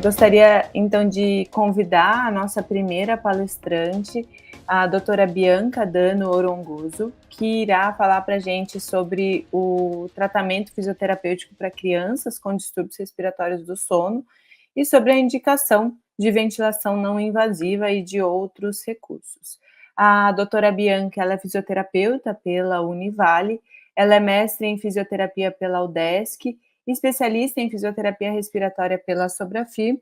Gostaria, então, de convidar a nossa primeira palestrante, a doutora Bianca Dano Orongoso, que irá falar para a gente sobre o tratamento fisioterapêutico para crianças com distúrbios respiratórios do sono e sobre a indicação de ventilação não invasiva e de outros recursos. A doutora Bianca, ela é fisioterapeuta pela Univale, ela é mestre em fisioterapia pela UDESC, especialista em fisioterapia respiratória pela Sobrafir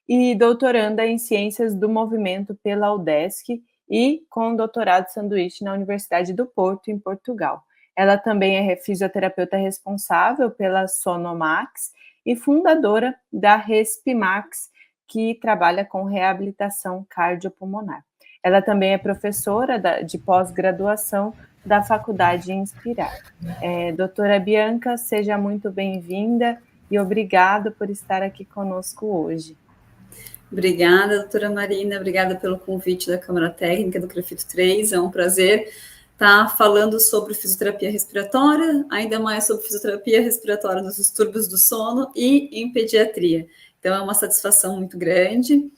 e doutoranda em ciências do movimento pela UDESC e com doutorado sanduíche na Universidade do Porto, em Portugal. Ela também é fisioterapeuta responsável pela Sonomax e fundadora da Respimax, que trabalha com reabilitação cardiopulmonar. Ela também é professora de pós-graduação da Faculdade Inspirar. Doutora Bianca, seja muito bem-vinda e obrigado por estar aqui conosco hoje. Obrigada, doutora Marina, obrigada pelo convite da Câmara Técnica do CREFIT 3, é um prazer estar falando sobre fisioterapia respiratória, ainda mais sobre fisioterapia respiratória nos distúrbios do sono e em pediatria. Então, é uma satisfação muito grande.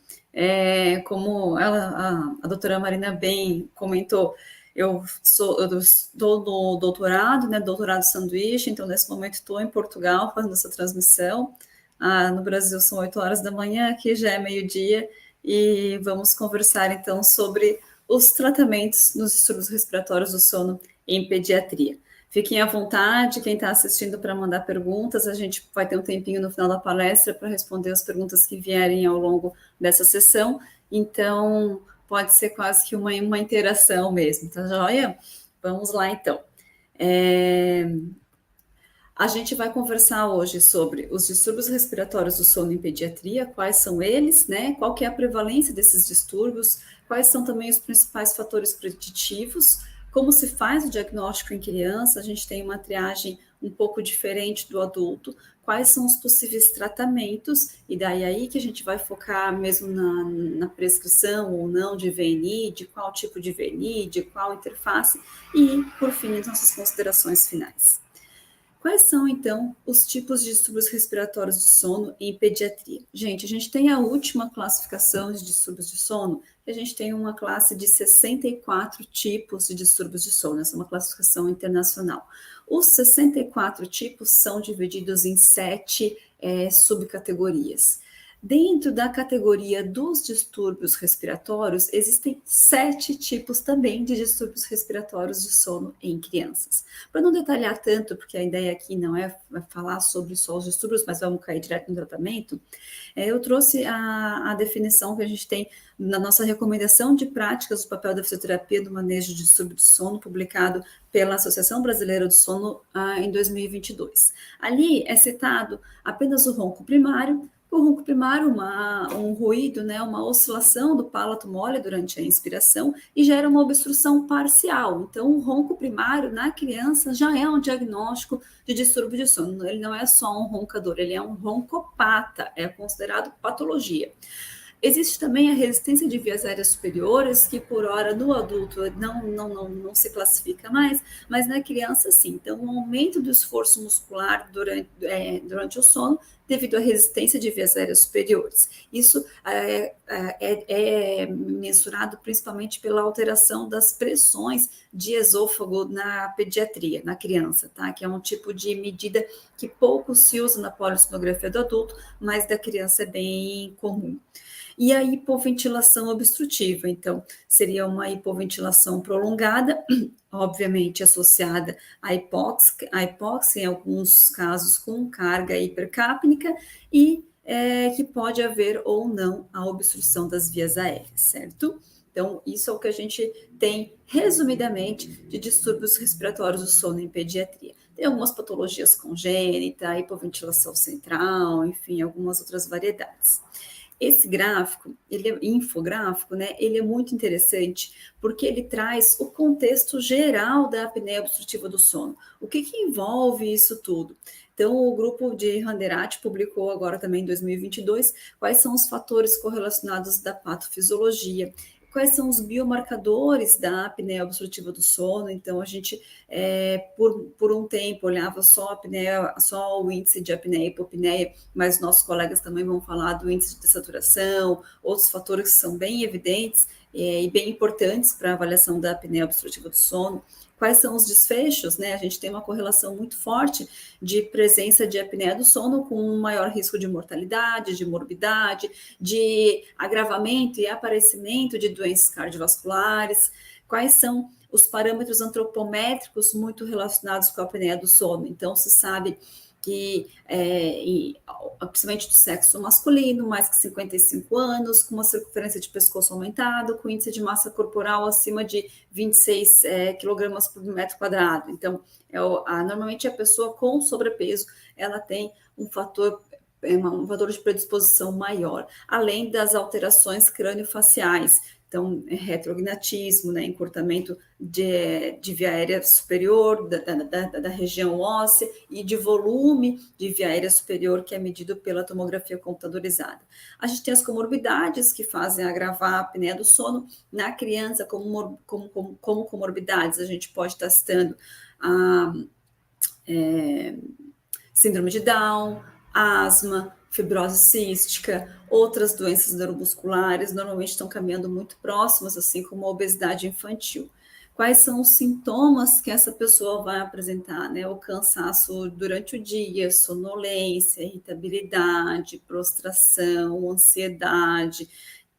Como a doutora Marina bem comentou, eu estou no doutorado, né, doutorado sanduíche, então nesse momento estou em Portugal fazendo essa transmissão. No Brasil são 8 horas da manhã, aqui já é meio-dia, e vamos conversar então sobre os tratamentos nos distúrbios respiratórios do sono em pediatria. Fiquem à vontade, quem está assistindo, para mandar perguntas, a gente vai ter um tempinho no final da palestra para responder as perguntas que vierem ao longo dessa sessão, então pode ser quase que uma interação mesmo, tá joia? Vamos lá então. A gente vai conversar hoje sobre os distúrbios respiratórios do sono em pediatria, quais são eles, né? Qual que é a prevalência desses distúrbios, quais são também os principais fatores preditivos, como se faz o diagnóstico em criança, a gente tem uma triagem um pouco diferente do adulto, quais são os possíveis tratamentos, e daí aí que a gente vai focar mesmo na prescrição ou não de VNI, de qual tipo de VNI, de qual interface, e, por fim, as nossas considerações finais. Quais são, então, os tipos de distúrbios respiratórios do sono em pediatria? Gente, a gente tem a última classificação de distúrbios de sono, a gente tem uma classe de 64 tipos de distúrbios de sono, essa é uma classificação internacional. Os 64 tipos são divididos em 7 subcategorias. Dentro da categoria dos distúrbios respiratórios, existem 7 tipos também de distúrbios respiratórios de sono em crianças. Para não detalhar tanto, porque a ideia aqui não é falar sobre só os distúrbios, mas vamos cair direto no tratamento, eu trouxe a definição que a gente tem na nossa recomendação de práticas do papel da fisioterapia no manejo de distúrbio do sono, publicado pela Associação Brasileira do Sono em 2022. Ali é citado apenas o ronco primário. O ronco primário, um ruído, né, uma oscilação do palato mole durante a inspiração e gera uma obstrução parcial. Então, o ronco primário na criança já é um diagnóstico de distúrbio de sono. Ele não é só um roncador, ele é um roncopata, é considerado patologia. Existe também a resistência de vias aéreas superiores, que por hora no adulto não se classifica mais, mas na criança sim. Então, o aumento do esforço muscular durante o sono devido à resistência de vias aéreas superiores. Isso é mensurado principalmente pela alteração das pressões de esôfago na pediatria, na criança, tá? Que é um tipo de medida que pouco se usa na polissonografia do adulto, mas da criança é bem comum. E a hipoventilação obstrutiva, então, seria uma hipoventilação prolongada, obviamente associada à hipóxia, em alguns casos com carga hipercápnica, e que pode haver ou não a obstrução das vias aéreas, certo? Então, isso é o que a gente tem, resumidamente, de distúrbios respiratórios do sono em pediatria. Tem algumas patologias congênitas, hipoventilação central, enfim, algumas outras variedades. Esse gráfico, infográfico, né, ele é muito interessante porque ele traz o contexto geral da apneia obstrutiva do sono. O que envolve isso tudo? Então, o grupo de Randerati publicou agora também em 2022 quais são os fatores correlacionados da patofisiologia. quais são os biomarcadores da apneia obstrutiva do sono. Então, a gente, por um tempo, olhava só a apneia, só o índice de apneia e hipopneia, mas nossos colegas também vão falar do índice de dessaturação, outros fatores que são bem evidentes e bem importantes para a avaliação da apneia obstrutiva do sono. Quais são os desfechos, né? A gente tem uma correlação muito forte de presença de apneia do sono com um maior risco de mortalidade, de morbidade, de agravamento e aparecimento de doenças cardiovasculares. Quais são os parâmetros antropométricos muito relacionados com a apneia do sono? Então, se sabe que, principalmente do sexo masculino, mais que 55 anos, com uma circunferência de pescoço aumentado, com índice de massa corporal acima de 26 quilogramas por metro quadrado. Então, normalmente a pessoa com sobrepeso, ela tem um fator de predisposição maior, além das alterações crâniofaciais. Então, retrognatismo, né, encurtamento de via aérea superior, da região óssea, e de volume de via aérea superior, que é medido pela tomografia computadorizada. A gente tem as comorbidades, que fazem agravar a apneia do sono. Na criança, como comorbidades, a gente pode estar citando a síndrome de Down, asma, fibrose cística, outras doenças neuromusculares, normalmente estão caminhando muito próximas, assim como a obesidade infantil. Quais são os sintomas que essa pessoa vai apresentar, né? O cansaço durante o dia, sonolência, irritabilidade, prostração, ansiedade,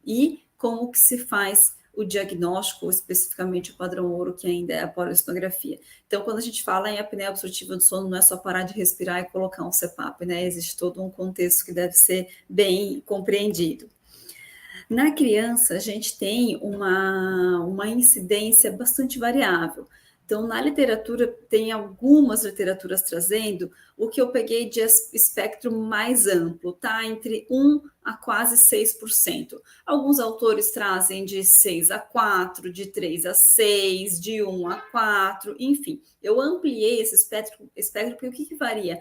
e como que se faz o diagnóstico, especificamente o padrão ouro, que ainda é a polissonografia. Então, quando a gente fala em apneia obstrutiva do sono, não é só parar de respirar e colocar um CPAP, né? Existe todo um contexto que deve ser bem compreendido. Na criança, a gente tem uma incidência bastante variável. Então, na literatura, tem algumas literaturas trazendo o que eu peguei de espectro mais amplo, tá? Entre 1 a quase 6%. Alguns autores trazem de 6 a 4, de 3 a 6, de 1 a 4, enfim. Eu ampliei esse espectro porque o que varia?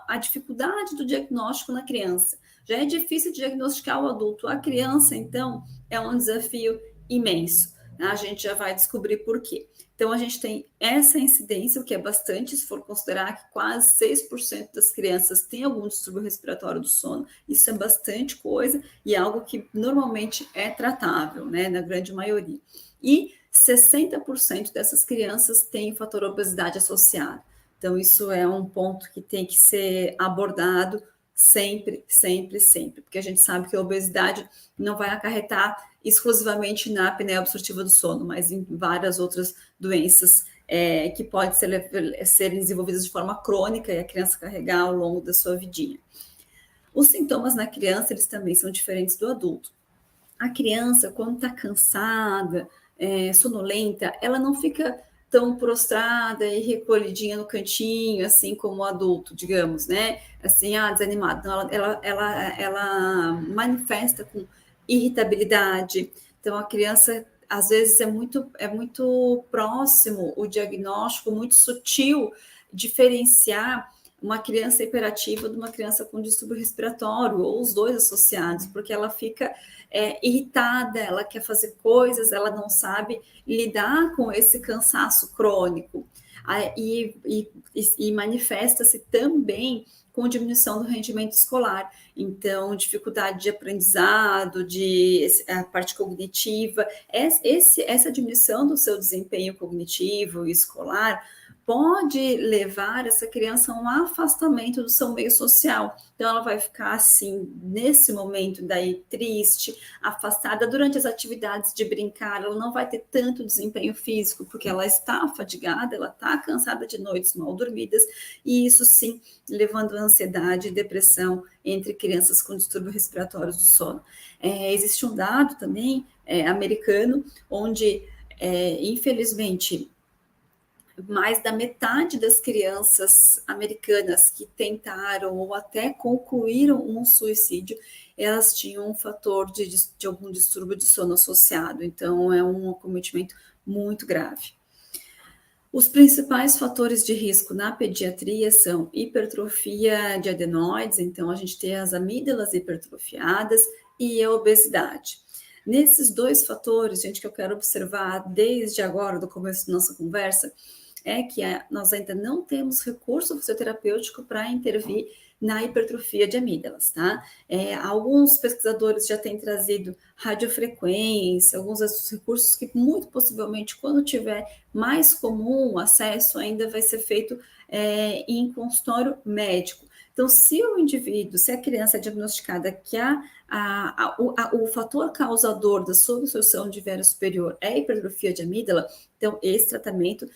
A dificuldade do diagnóstico na criança. Já é difícil diagnosticar o adulto. A criança, então, é um desafio imenso. A gente já vai descobrir por quê. Então, a gente tem essa incidência, o que é bastante, se for considerar que quase 6% das crianças têm algum distúrbio respiratório do sono. Isso é bastante coisa e é algo que normalmente é tratável, né, na grande maioria. E 60% dessas crianças têm fator obesidade associado. Então, isso é um ponto que tem que ser abordado sempre, sempre, sempre, porque a gente sabe que a obesidade não vai acarretar exclusivamente na apneia obstrutiva do sono, mas em várias outras doenças que podem ser desenvolvidas de forma crônica e a criança carregar ao longo da sua vidinha. Os sintomas na criança, eles também são diferentes do adulto. A criança, quando está cansada, sonolenta, ela não fica tão prostrada e recolhidinha no cantinho, assim como o adulto, digamos, né? Assim, desanimada. Então, ela manifesta com irritabilidade. Então, a criança, às vezes, é muito próximo o diagnóstico, muito sutil, diferenciar uma criança hiperativa de uma criança com distúrbio respiratório, ou os dois associados, porque ela fica irritada, ela quer fazer coisas, ela não sabe lidar com esse cansaço crônico. E manifesta-se também com diminuição do rendimento escolar. Então, dificuldade de aprendizado, a parte cognitiva, essa diminuição do seu desempenho cognitivo e escolar pode levar essa criança a um afastamento do seu meio social. Então, ela vai ficar assim, nesse momento daí, triste, afastada durante as atividades de brincar, ela não vai ter tanto desempenho físico, porque ela está fadigada, ela está cansada de noites mal dormidas, e isso sim, levando a ansiedade e depressão entre crianças com distúrbio respiratório do sono. Existe um dado também americano, onde, infelizmente, mais da metade das crianças americanas que tentaram ou até concluíram um suicídio, elas tinham um fator de algum distúrbio de sono associado. Então, é um acometimento muito grave. Os principais fatores de risco na pediatria são hipertrofia de adenoides, então a gente tem as amígdalas hipertrofiadas, e a obesidade. Nesses dois fatores, gente, que eu quero observar desde agora, do começo da nossa conversa, é que nós ainda não temos recurso fisioterapêutico para intervir na hipertrofia de amígdalas, tá? Alguns pesquisadores já têm trazido radiofrequência, alguns desses recursos que muito possivelmente, quando tiver mais comum acesso, ainda vai ser feito em consultório médico. Então, se o indivíduo, se a criança é diagnosticada que o fator causador da subsorção de viária superior é a hipertrofia de amígdala, então esse tratamento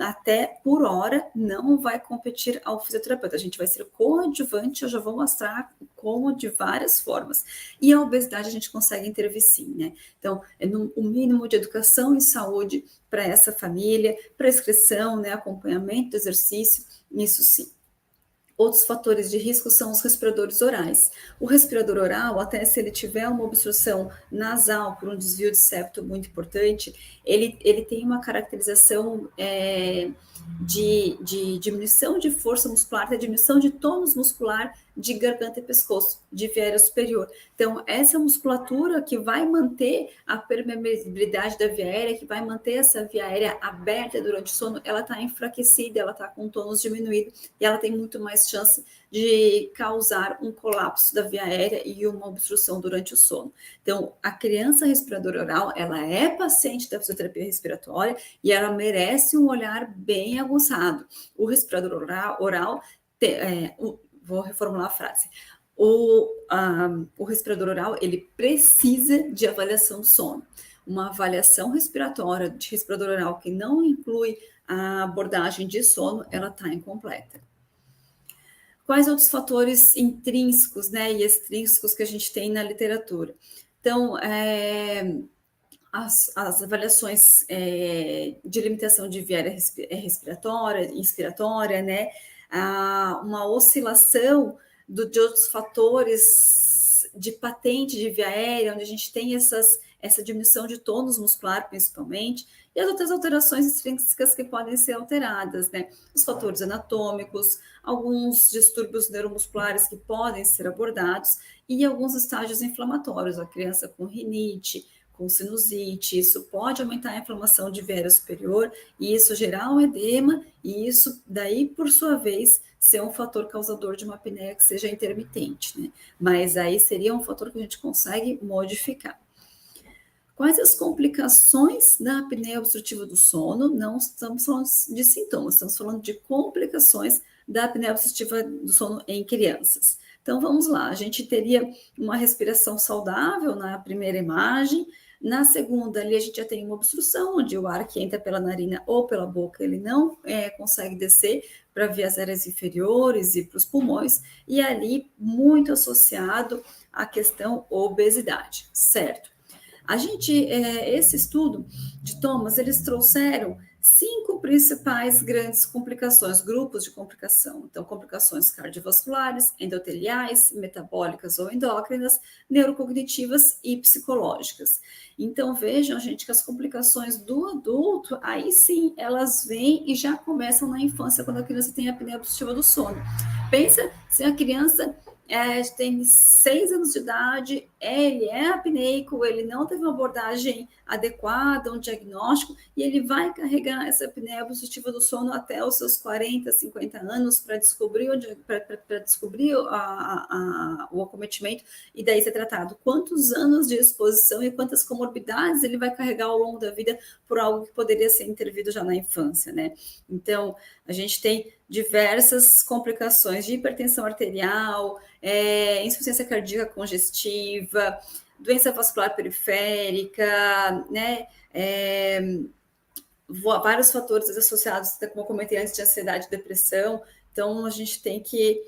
até por hora não vai competir ao fisioterapeuta. A gente vai ser coadjuvante, eu já vou mostrar como de várias formas. E a obesidade a gente consegue intervir sim, né? Então, o mínimo de educação e saúde para essa família, prescrição, né, acompanhamento do exercício, isso sim. Outros fatores de risco são os respiradores orais. O respirador oral, até se ele tiver uma obstrução nasal por um desvio de septo muito importante, ele tem uma caracterização de diminuição de força muscular, de diminuição de tônus muscular de garganta e pescoço, de viária superior. Então, essa musculatura que vai manter a permeabilidade da via aérea, que vai manter essa via aérea aberta durante o sono, ela está enfraquecida, ela está com tônus diminuído e ela tem muito mais chance de causar um colapso da via aérea e uma obstrução durante o sono. Então, a criança respiradora oral, ela é paciente da fisioterapia respiratória e ela merece um olhar bem aguçado. O respirador oral vou reformular a frase. O respirador oral, ele precisa de avaliação do sono. Uma avaliação respiratória de respirador oral que não inclui a abordagem de sono, ela está incompleta. Quais outros fatores intrínsecos, né, e extrínsecos que a gente tem na literatura? Então, as avaliações de limitação de viária respiratória, inspiratória, né, uma oscilação de outros fatores de patente de via aérea, onde a gente tem essa diminuição de tônus muscular, principalmente, e as outras alterações extrínsecas que podem ser alteradas, né? Os fatores anatômicos, alguns distúrbios neuromusculares que podem ser abordados e alguns estágios inflamatórios, a criança com rinite, com sinusite, isso pode aumentar a inflamação de viária superior e isso gerar um edema e isso daí, por sua vez, ser um fator causador de uma apneia que seja intermitente, né? Mas aí seria um fator que a gente consegue modificar. Quais as complicações da apneia obstrutiva do sono? Não estamos falando de sintomas, estamos falando de complicações da apneia obstrutiva do sono em crianças. Então, vamos lá, a gente teria uma respiração saudável na primeira imagem, na segunda ali a gente já tem uma obstrução, onde o ar que entra pela narina ou pela boca, ele não consegue descer para vias aéreas inferiores e para os pulmões, e ali muito associado à questão obesidade, certo? Esse estudo de Thomas, eles trouxeram 5 principais grandes complicações, grupos de complicação. Então, complicações cardiovasculares, endoteliais, metabólicas ou endócrinas, neurocognitivas e psicológicas. Então, vejam, gente, que as complicações do adulto, aí sim, elas vêm e já começam na infância, quando a criança tem a apneia obstrutiva do sono. Pensa se a criança tem 6 anos de idade, ele é apneico, ele não teve uma abordagem adequada, um diagnóstico, e ele vai carregar essa apneia obstrutiva do sono até os seus 40, 50 anos para descobrir, o acometimento e daí ser tratado. Quantos anos de exposição e quantas comorbidades ele vai carregar ao longo da vida por algo que poderia ser intervido já na infância, né? Então, a gente tem diversas complicações de hipertensão arterial, insuficiência cardíaca congestiva, doença vascular periférica, né? Vários fatores associados, como eu comentei antes, de ansiedade e depressão. Então, a gente tem que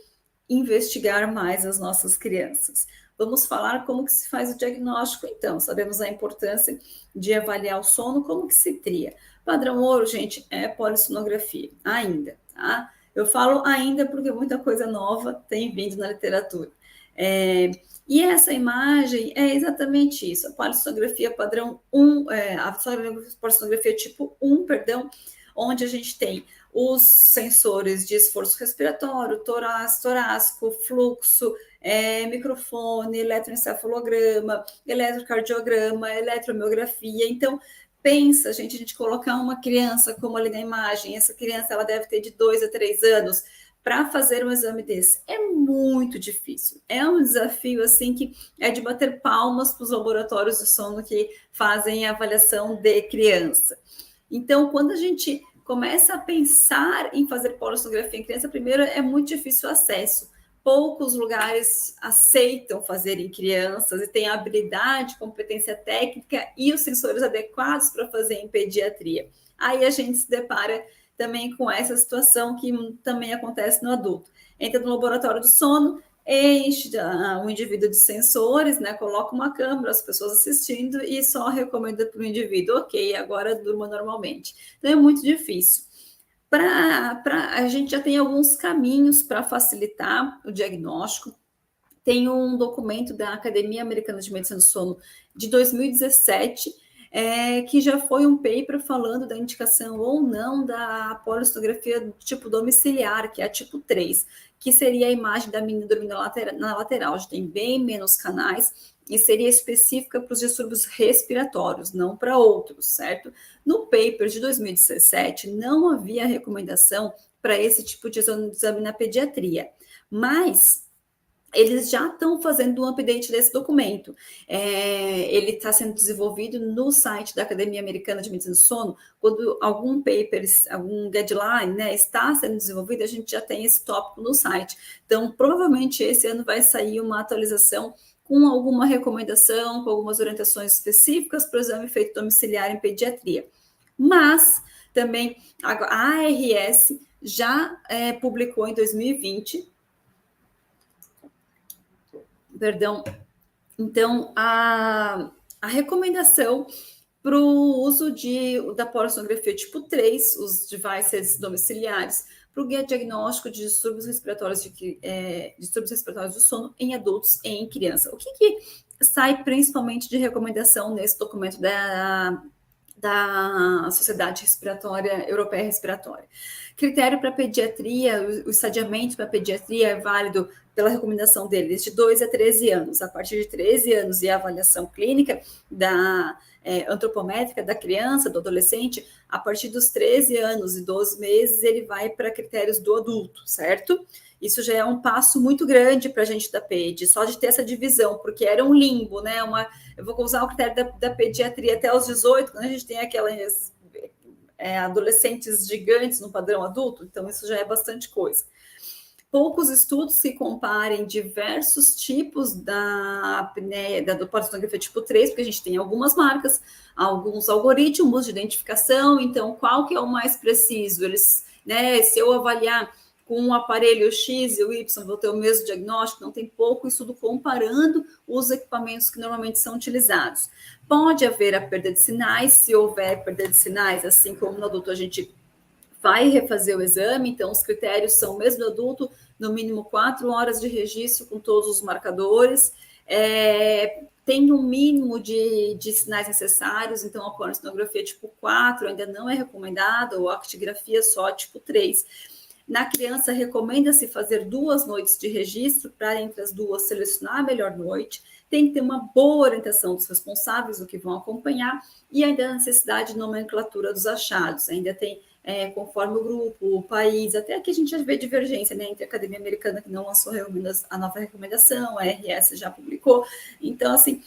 investigar mais as nossas crianças. Vamos falar como que se faz o diagnóstico, então. Sabemos a importância de avaliar o sono, como que se tria. Padrão ouro, gente, é polissonografia, ainda, tá? Eu falo ainda porque muita coisa nova tem vindo na literatura. E essa imagem é exatamente isso, a polissonografia padrão 1, a polissonografia tipo 1, perdão, onde a gente tem os sensores de esforço respiratório, torácico, fluxo, microfone, eletroencefalograma, eletrocardiograma, eletromiografia. Então, pensa, gente, a gente colocar uma criança, como ali na imagem, essa criança ela deve ter de 2 a 3 anos, para fazer um exame desse. É muito difícil. É um desafio, assim, que é de bater palmas para os laboratórios de sono que fazem a avaliação de criança. Então, quando a gente começa a pensar em fazer polissonografia em criança, primeiro é muito difícil o acesso. Poucos lugares aceitam fazer em crianças e têm a habilidade, competência técnica e os sensores adequados para fazer em pediatria. Aí a gente se depara também com essa situação que também acontece no adulto. Entra no laboratório do sono, enche o indivíduo de sensores, né, coloca uma câmera, as pessoas assistindo e só recomenda para o indivíduo, ok, agora durma normalmente. Então é muito difícil. A gente já tem alguns caminhos para facilitar o diagnóstico. Tem um documento da Academia Americana de Medicina do Sono de 2017, que já foi um paper falando da indicação ou não da polissonografia do tipo domiciliar, que é a tipo 3, que seria a imagem da menina dormindo na lateral, já tem bem menos canais, e seria específica para os distúrbios respiratórios, não para outros, certo? No paper de 2017, não havia recomendação para esse tipo de exame na pediatria, mas eles já estão fazendo um update desse documento. Ele está sendo desenvolvido no site da Academia Americana de Medicina do Sono. Quando algum paper, algum guideline, né, está sendo desenvolvido, a gente já tem esse tópico no site. Então, provavelmente, esse ano vai sair uma atualização com alguma recomendação, com algumas orientações específicas para o exame feito domiciliar em pediatria. Mas, também, a ARS já publicou em 2020, então, a recomendação para o uso da polissonografia tipo 3, os devices domiciliares, para o diagnóstico de distúrbios respiratórios, distúrbios respiratórios do sono em adultos e em criança. O que sai principalmente de recomendação nesse documento da Sociedade Respiratória Europeia Respiratória? Critério para pediatria, o estadiamento para pediatria é válido pela recomendação deles de 2 a 13 anos. A partir de 13 anos e a avaliação clínica antropométrica da criança, do adolescente, a partir dos 13 anos e 12 meses, ele vai para critérios do adulto, certo? Isso já é um passo muito grande para a gente da PED, só de ter essa divisão, porque era um limbo, né? Eu vou usar o critério da pediatria até os 18, quando a gente tem aquelas adolescentes gigantes no padrão adulto, então isso já é bastante coisa. Poucos estudos que comparem diversos tipos da apneia, da polissonografia tipo 3, porque a gente tem algumas marcas, alguns algoritmos de identificação, então qual que é o mais preciso? Se eu avaliar com um aparelho X e o Y, vou ter o mesmo diagnóstico, não tem pouco estudo comparando os equipamentos que normalmente são utilizados. Pode haver a perda de sinais, se houver perda de sinais, assim como no adulto a gente vai refazer o exame, então os critérios são mesmo do adulto, no mínimo 4 horas de registro com todos os marcadores, tem um mínimo de sinais necessários, então a polissonografia tipo 4 ainda não é recomendada, ou a actigrafia só tipo 3. Na criança, recomenda-se fazer 2 noites de registro, para entre as duas selecionar a melhor noite, tem que ter uma boa orientação dos responsáveis do que vão acompanhar, e ainda a necessidade de nomenclatura dos achados, ainda tem conforme o grupo, o país, até aqui a gente já vê divergência, né, entre a Academia Americana, que não lançou a nova recomendação, a RS já publicou, então, assim,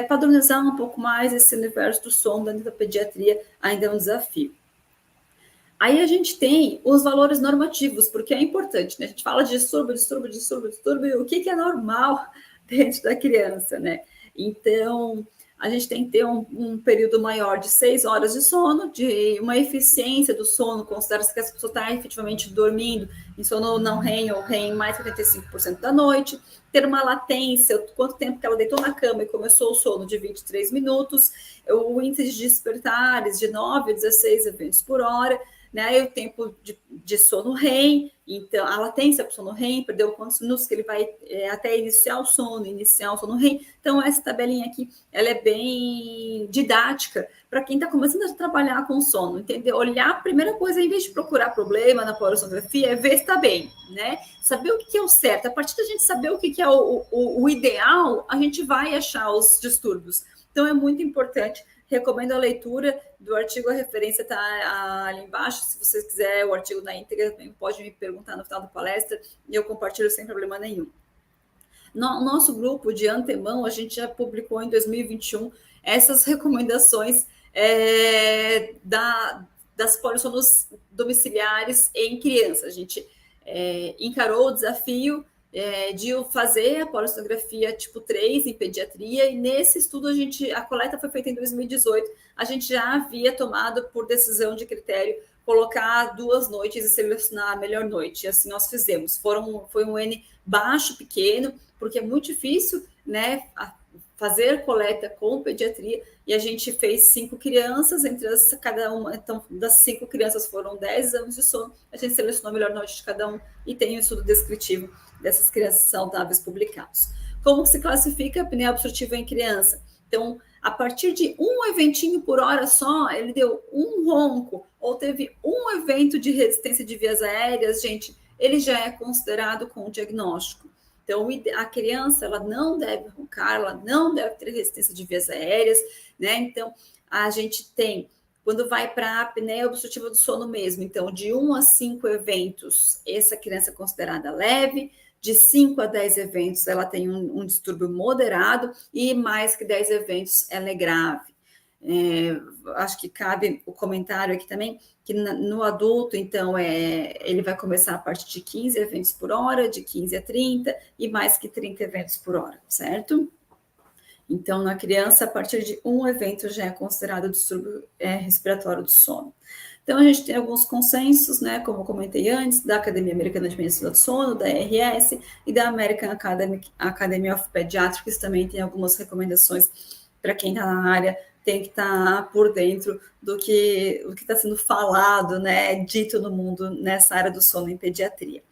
padronizar um pouco mais esse universo do sono dentro da pediatria ainda é um desafio. Aí a gente tem os valores normativos, porque é importante, né, a gente fala de distúrbio, o que é normal dentro da criança, né, então a gente tem que ter um período maior de 6 horas de sono, de uma eficiência do sono, considera-se que a pessoa está efetivamente dormindo em sono não REM ou REM mais de 85% da noite, ter uma latência, quanto tempo que ela deitou na cama e começou o sono de 23 minutos, o índice de despertares de 9 a 16 eventos por hora, né, e o tempo de sono REM, então a latência para o sono REM, perdeu quantos minutos que ele vai até iniciar o sono REM. Então essa tabelinha aqui, ela é bem didática para quem está começando a trabalhar com sono, entender, olhar, a primeira coisa, em vez de procurar problema na polissonografia, é ver se está bem, né? Saber o que é o certo. A partir da gente saber o que é o ideal, a gente vai achar os distúrbios. Então, é muito importante. Recomendo a leitura do artigo, a referência está ali embaixo. Se você quiser o artigo na íntegra, pode me perguntar no final da palestra e eu compartilho sem problema nenhum. No nosso grupo, de antemão, a gente já publicou em 2021 essas recomendações das polissonos domiciliares em crianças. A gente encarou o desafio de fazer a polissonografia tipo 3 em pediatria, e nesse estudo a coleta foi feita em 2018, a gente já havia tomado por decisão de critério colocar 2 noites e selecionar a melhor noite, e assim nós fizemos. Foi um N baixo, pequeno, porque é muito difícil, né, fazer coleta com pediatria, e a gente fez 5 crianças, cada uma, então, das 5 crianças foram 10 anos de sono, a gente selecionou a melhor noite de cada um, e tem um estudo descritivo dessas crianças saudáveis publicados. Como se classifica a apneia obstrutiva em criança? Então, a partir de um eventinho por hora só, ele deu um ronco, ou teve um evento de resistência de vias aéreas, gente, ele já é considerado com diagnóstico. Então, a criança, ela não deve roncar, ela não deve ter resistência de vias aéreas, né? Então, a gente tem, quando vai para a apneia obstrutiva do sono mesmo, então, de 1 a 5 eventos, essa criança é considerada leve, de 5 a 10 eventos, ela tem um distúrbio moderado, e mais que 10 eventos, ela é grave. Acho que cabe o comentário aqui também, que no adulto, então, ele vai começar a partir de 15 eventos por hora, de 15 a 30, e mais que 30 eventos por hora, certo? Então, na criança, a partir de um evento já é considerado distúrbio respiratório do sono. Então, a gente tem alguns consensos, né, como eu comentei antes, da Academia Americana de Medicina do Sono, da ARS, e da American Academy of Pediatrics, também tem algumas recomendações para quem está na área, tem que estar por dentro do que está sendo falado, né, dito no mundo nessa área do sono em pediatria.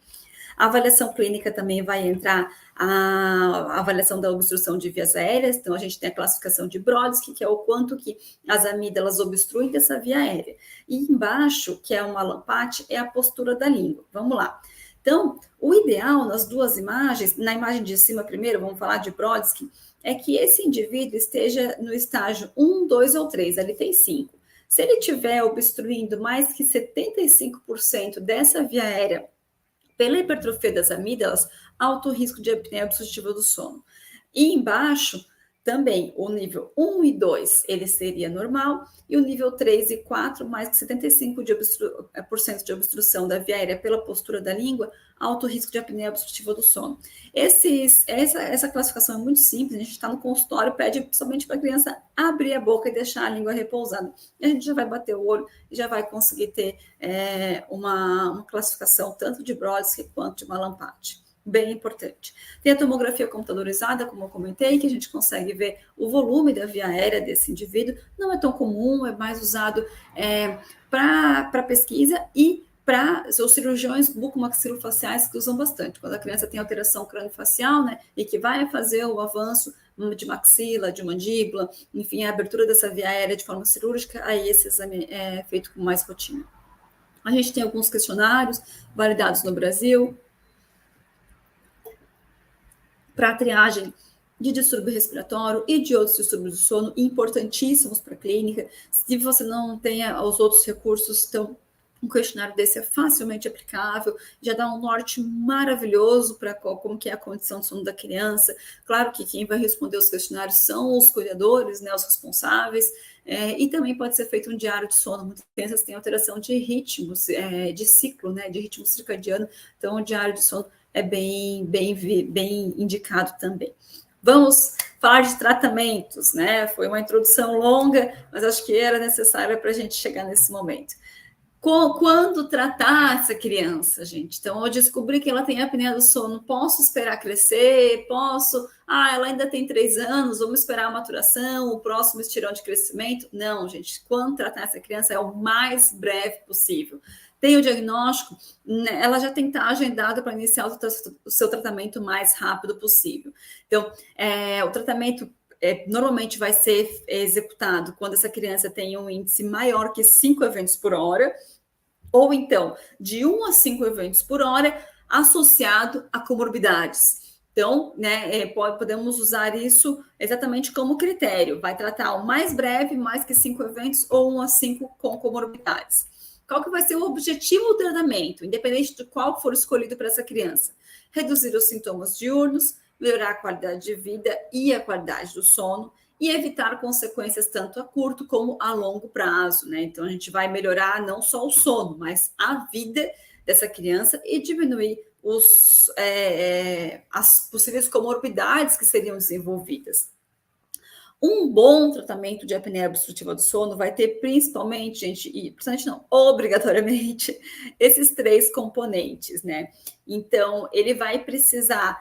A avaliação clínica também vai entrar a avaliação da obstrução de vias aéreas, então a gente tem a classificação de Brodsky, que é o quanto que as amígdalas obstruem dessa via aérea. E embaixo, que é uma lampate, é a postura da língua. Vamos lá. Então, o ideal nas duas imagens, na imagem de cima primeiro, vamos falar de Brodsky, é que esse indivíduo esteja no estágio 1, 2 ou 3, ali tem 5. Se ele estiver obstruindo mais que 75% dessa via aérea pela hipertrofia das amígdalas, alto risco de apneia obstrutiva do sono. E embaixo, também, o nível 1 e 2, ele seria normal, e o nível 3 e 4, mais que 75% de obstrução da via aérea pela postura da língua, alto risco de apneia obstrutiva do sono. Essa classificação é muito simples, a gente está no consultório, pede somente para a criança abrir a boca e deixar a língua repousada. E a gente já vai bater o olho e já vai conseguir ter uma classificação tanto de Brodsky quanto de Mallampati. Bem importante. Tem a tomografia computadorizada, como eu comentei, que a gente consegue ver o volume da via aérea desse indivíduo. Não é tão comum, é mais usado para pesquisa e para os cirurgiões bucomaxilofaciais que usam bastante. Quando a criança tem alteração craniofacial, né, e que vai fazer o avanço de maxila, de mandíbula, enfim, a abertura dessa via aérea de forma cirúrgica, aí esse exame é feito com mais rotina. A gente tem alguns questionários validados no Brasil, para a triagem de distúrbio respiratório e de outros distúrbios do sono, importantíssimos para a clínica. Se você não tem os outros recursos, então um questionário desse é facilmente aplicável, já dá um norte maravilhoso para como que é a condição de sono da criança. Claro que quem vai responder os questionários são os cuidadores, né, os responsáveis, e também pode ser feito um diário de sono. Muitas crianças têm alteração de ritmos, de ciclo, né, de ritmo circadiano, então o diário de sono é bem indicado também. Vamos falar de tratamentos, né? Foi uma introdução longa, mas acho que era necessária para a gente chegar nesse momento. Quando tratar essa criança, gente? Então, eu descobri que ela tem apneia do sono, posso esperar crescer? Posso? Ela ainda tem 3 anos, vamos esperar a maturação, o próximo estirão de crescimento? Não, gente, quando tratar essa criança é o mais breve possível. Tem o diagnóstico, ela já tem que estar agendada para iniciar o seu tratamento o mais rápido possível. Então, o tratamento normalmente vai ser executado quando essa criança tem um índice maior que 5 eventos por hora, ou então de 1 a 5 eventos por hora, associado a comorbidades. Então, né, podemos usar isso exatamente como critério. Vai tratar o mais breve, mais que 5 eventos, ou 1 a 5 com comorbidades. Qual que vai ser o objetivo do tratamento, independente de qual for escolhido para essa criança? Reduzir os sintomas diurnos, melhorar a qualidade de vida e a qualidade do sono, e evitar consequências tanto a curto como a longo prazo, né? Então, a gente vai melhorar não só o sono, mas a vida dessa criança e diminuir as possíveis comorbidades que seriam desenvolvidas. Um bom tratamento de apneia obstrutiva do sono vai ter principalmente, gente, e principalmente não, obrigatoriamente, esses 3 componentes, né? Então, ele vai precisar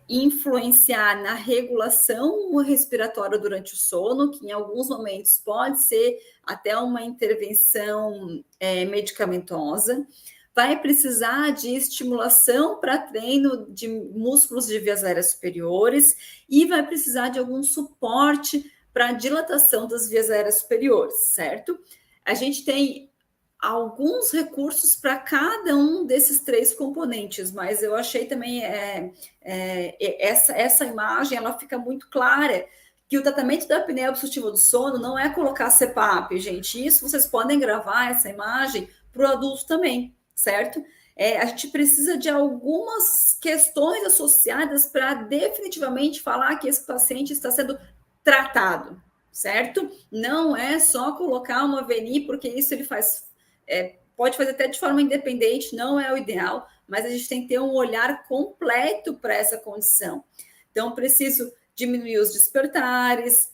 influenciar na regulação respiratória durante o sono, que em alguns momentos pode ser até uma intervenção medicamentosa. Vai precisar de estimulação para treino de músculos de vias aéreas superiores e vai precisar de algum suporte para dilatação das vias aéreas superiores, certo? A gente tem alguns recursos para cada um desses 3 componentes, mas eu achei também essa imagem, ela fica muito clara, que o tratamento da apneia obstrutiva do sono não é colocar CPAP, gente. Isso vocês podem gravar essa imagem para o adulto também, certo? A gente precisa de algumas questões associadas para definitivamente falar que esse paciente está sendo tratado, certo? Não é só colocar uma VNI, porque isso ele faz, pode fazer até de forma independente, não é o ideal, mas a gente tem que ter um olhar completo para essa condição. Então, preciso diminuir os despertares,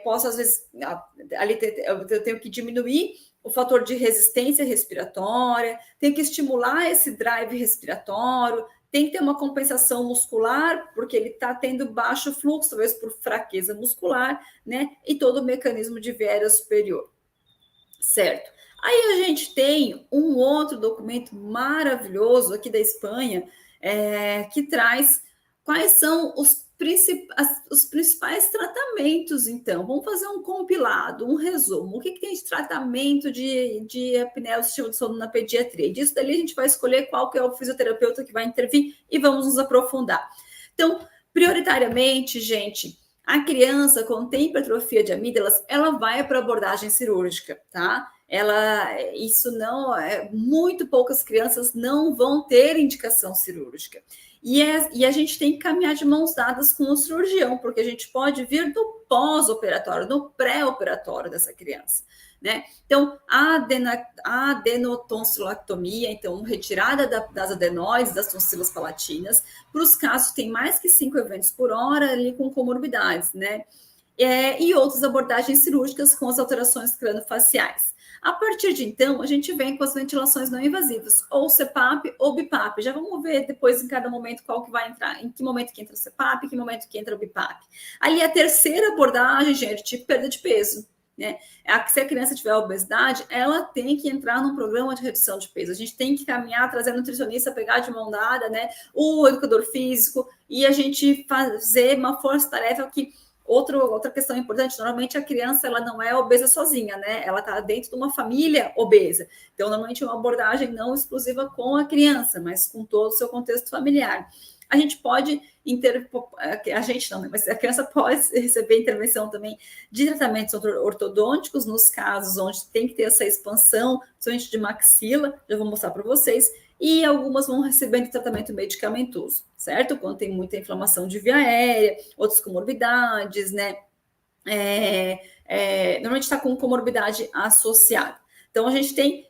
posso, às vezes, ali eu tenho que diminuir o fator de resistência respiratória, tem que estimular esse drive respiratório, tem que ter uma compensação muscular, porque ele está tendo baixo fluxo, talvez por fraqueza muscular, né? E todo o mecanismo de via aérea superior, certo? Aí a gente tem um outro documento maravilhoso aqui da Espanha, que traz quais são os principais tratamentos, então. Vamos fazer um compilado, um resumo. O que tem de tratamento de apneia obstrutiva do sono na pediatria? E disso dali a gente vai escolher qual que é o fisioterapeuta que vai intervir e vamos nos aprofundar. Então, prioritariamente, gente, a criança, quando tem hipertrofia de amígdalas, ela vai para abordagem cirúrgica, tá? Isso não, muito poucas crianças não vão ter indicação cirúrgica. E a gente tem que caminhar de mãos dadas com o cirurgião, porque a gente pode vir do pós-operatório, do pré-operatório dessa criança, né? Então, a adenotonsilactomia, então, retirada das adenoides, das tonsilas palatinas, para os casos que tem mais que 5 eventos por hora, ali com comorbidades, né? E outras abordagens cirúrgicas com as alterações crâniofaciais. A partir de então, a gente vem com as ventilações não invasivas, ou CPAP ou BiPAP. Já vamos ver depois em cada momento qual que vai entrar, em que momento que entra o CPAP, em que momento que entra o BiPAP. Ali a terceira abordagem, gente, tipo perda de peso, né? Se a criança tiver obesidade, ela tem que entrar num programa de redução de peso. A gente tem que caminhar, trazer a nutricionista, pegar de mão dada, né? O educador físico, e a gente fazer uma força-tarefa que... Outra questão importante, normalmente a criança ela não é obesa sozinha, né? Ela está dentro de uma família obesa. Então, normalmente é uma abordagem não exclusiva com a criança, mas com todo o seu contexto familiar. A gente pode a gente não, mas a criança pode receber intervenção também de tratamentos ortodônticos, nos casos onde tem que ter essa expansão, principalmente de maxila, já vou mostrar para vocês, e algumas vão recebendo tratamento medicamentoso, certo? Quando tem muita inflamação de via aérea, outras comorbidades, né? Normalmente está com comorbidade associada. Então, a gente tem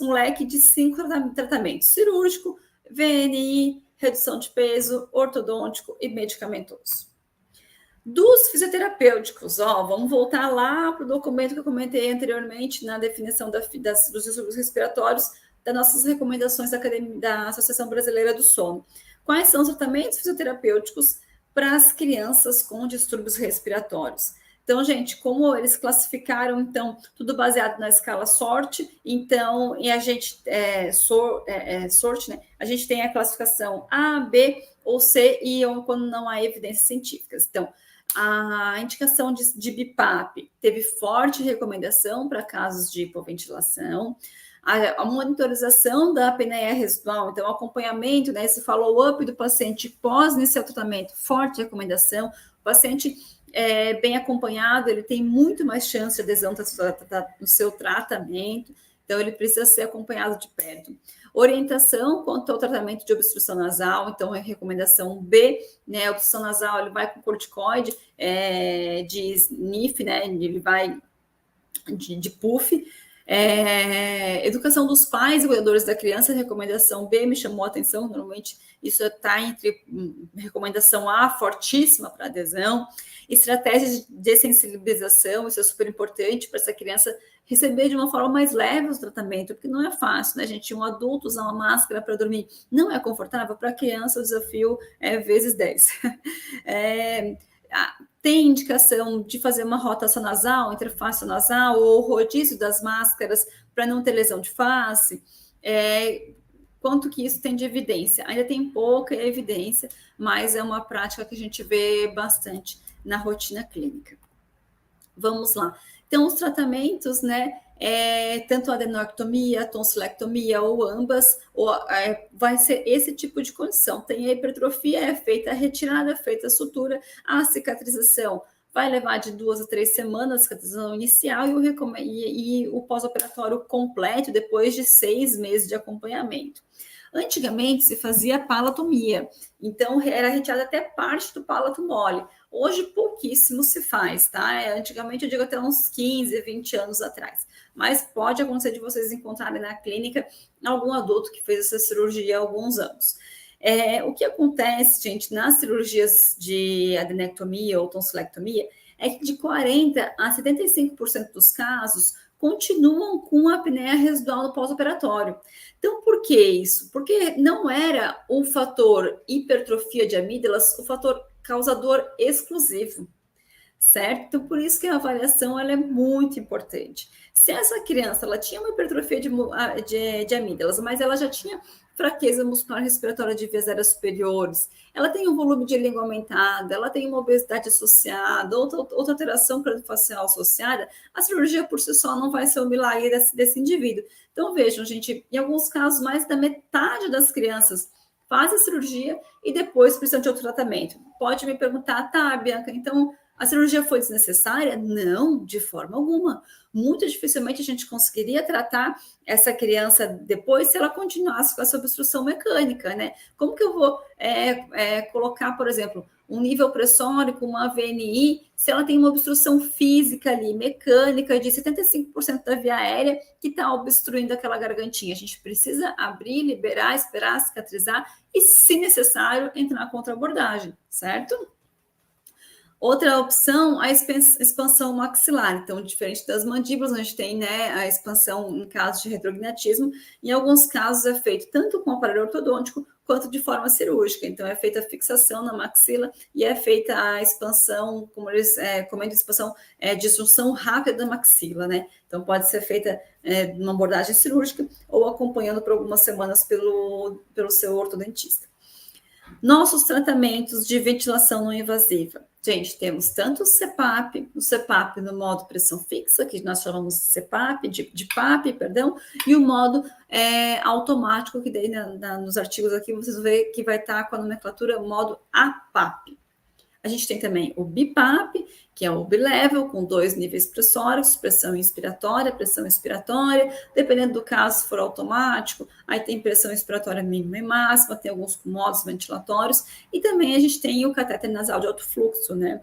um leque de 5 tratamentos: cirúrgico, VNI, redução de peso, ortodôntico e medicamentoso. Dos fisioterapêuticos, vamos voltar lá para o documento que eu comentei anteriormente na definição dos distúrbios respiratórios, das nossas recomendações da Associação Brasileira do Sono. Quais são os tratamentos fisioterapêuticos para as crianças com distúrbios respiratórios? Então, gente, como eles classificaram, então, tudo baseado na escala SORT, então, e a gente, SORT, né? A gente tem a classificação A, B ou C, e quando não há evidências científicas. Então, a indicação de BIPAP teve forte recomendação para casos de hipoventilação, a monitorização da apneia residual, então, o acompanhamento, né, esse follow-up do paciente pós iniciar o tratamento, forte recomendação. O paciente bem acompanhado, ele tem muito mais chance de adesão no seu tratamento, então ele precisa ser acompanhado de perto. Orientação quanto ao tratamento de obstrução nasal, então é recomendação B, né, obstrução nasal, ele vai com corticoide de SNF, né, ele vai de PUF. Educação dos pais e cuidadores da criança, recomendação B, me chamou a atenção, normalmente isso está entre recomendação A, fortíssima para adesão. Estratégias de dessensibilização, isso é super importante para essa criança receber de uma forma mais leve o tratamento, porque não é fácil, né, gente? Um adulto usar uma máscara para dormir não é confortável, para a criança o desafio é vezes 10. Tem indicação de fazer uma rotação nasal, interface nasal ou rodízio das máscaras para não ter lesão de face. Quanto que isso tem de evidência? Ainda tem pouca evidência, mas é uma prática que a gente vê bastante na rotina clínica. Vamos lá. Então, os tratamentos, né, tanto a adenoctomia, a tonsilectomia ou ambas, vai ser esse tipo de condição. Tem a hipertrofia, é feita a retirada, é feita a sutura, a cicatrização vai levar de 2 a 3 semanas a cicatrização inicial e o pós-operatório completo depois de 6 meses de acompanhamento. Antigamente se fazia palatomia, então era retirada até parte do palato mole. Hoje pouquíssimo se faz, tá? Antigamente eu digo até uns 15, 20 anos atrás. Mas pode acontecer de vocês encontrarem na clínica algum adulto que fez essa cirurgia há alguns anos. O que acontece, gente, nas cirurgias de adenectomia ou tonsilectomia é que de 40% a 75% dos casos continuam com a apneia residual no pós-operatório. Então, por que isso? Porque não era o fator hipertrofia de amígdalas o fator causador exclusivo, certo? Então, por isso que a avaliação ela é muito importante. Se essa criança ela tinha uma hipertrofia de amígdalas, mas ela já tinha fraqueza muscular respiratória de vias aéreas superiores, ela tem um volume de língua aumentado, ela tem uma obesidade associada, outra alteração craniofacial associada, a cirurgia por si só não vai ser um milagre desse indivíduo. Então, vejam, gente, em alguns casos, mais da metade das crianças faz a cirurgia e depois precisa de outro tratamento. Pode me perguntar, tá, Bianca, então a cirurgia foi desnecessária? Não, de forma alguma. Muito dificilmente a gente conseguiria tratar essa criança depois se ela continuasse com essa obstrução mecânica, né? Como que eu vou colocar, por exemplo, um nível pressórico, uma VNI, se ela tem uma obstrução física ali, mecânica, de 75% da via aérea que está obstruindo aquela gargantinha? A gente precisa abrir, liberar, esperar, cicatrizar e, se necessário, entrar contra a abordagem, certo? Outra opção, a expansão maxilar. Então, diferente das mandíbulas, a gente tem, né, a expansão em casos de retrognatismo. Em alguns casos é feito tanto com aparelho ortodôntico quanto de forma cirúrgica. Então, é feita a fixação na maxila e é feita a expansão, como eles comentam, expansão de junção rápida da maxila, né? Então, pode ser feita numa abordagem cirúrgica ou acompanhando por algumas semanas pelo seu ortodontista. Nossos tratamentos de ventilação não invasiva. Gente, temos tanto o CPAP no modo pressão fixa, que nós chamamos de CPAP, de PAP, perdão, e o modo automático, que daí nos artigos aqui vocês vão ver que vai estar com a nomenclatura modo APAP. A gente tem também o BIPAP, que é o bilevel, com 2 níveis pressóricos, pressão inspiratória, pressão expiratória, dependendo do caso, se for automático, aí tem pressão inspiratória mínima e máxima, tem alguns com modos ventilatórios, e também a gente tem o catéter nasal de alto fluxo, né,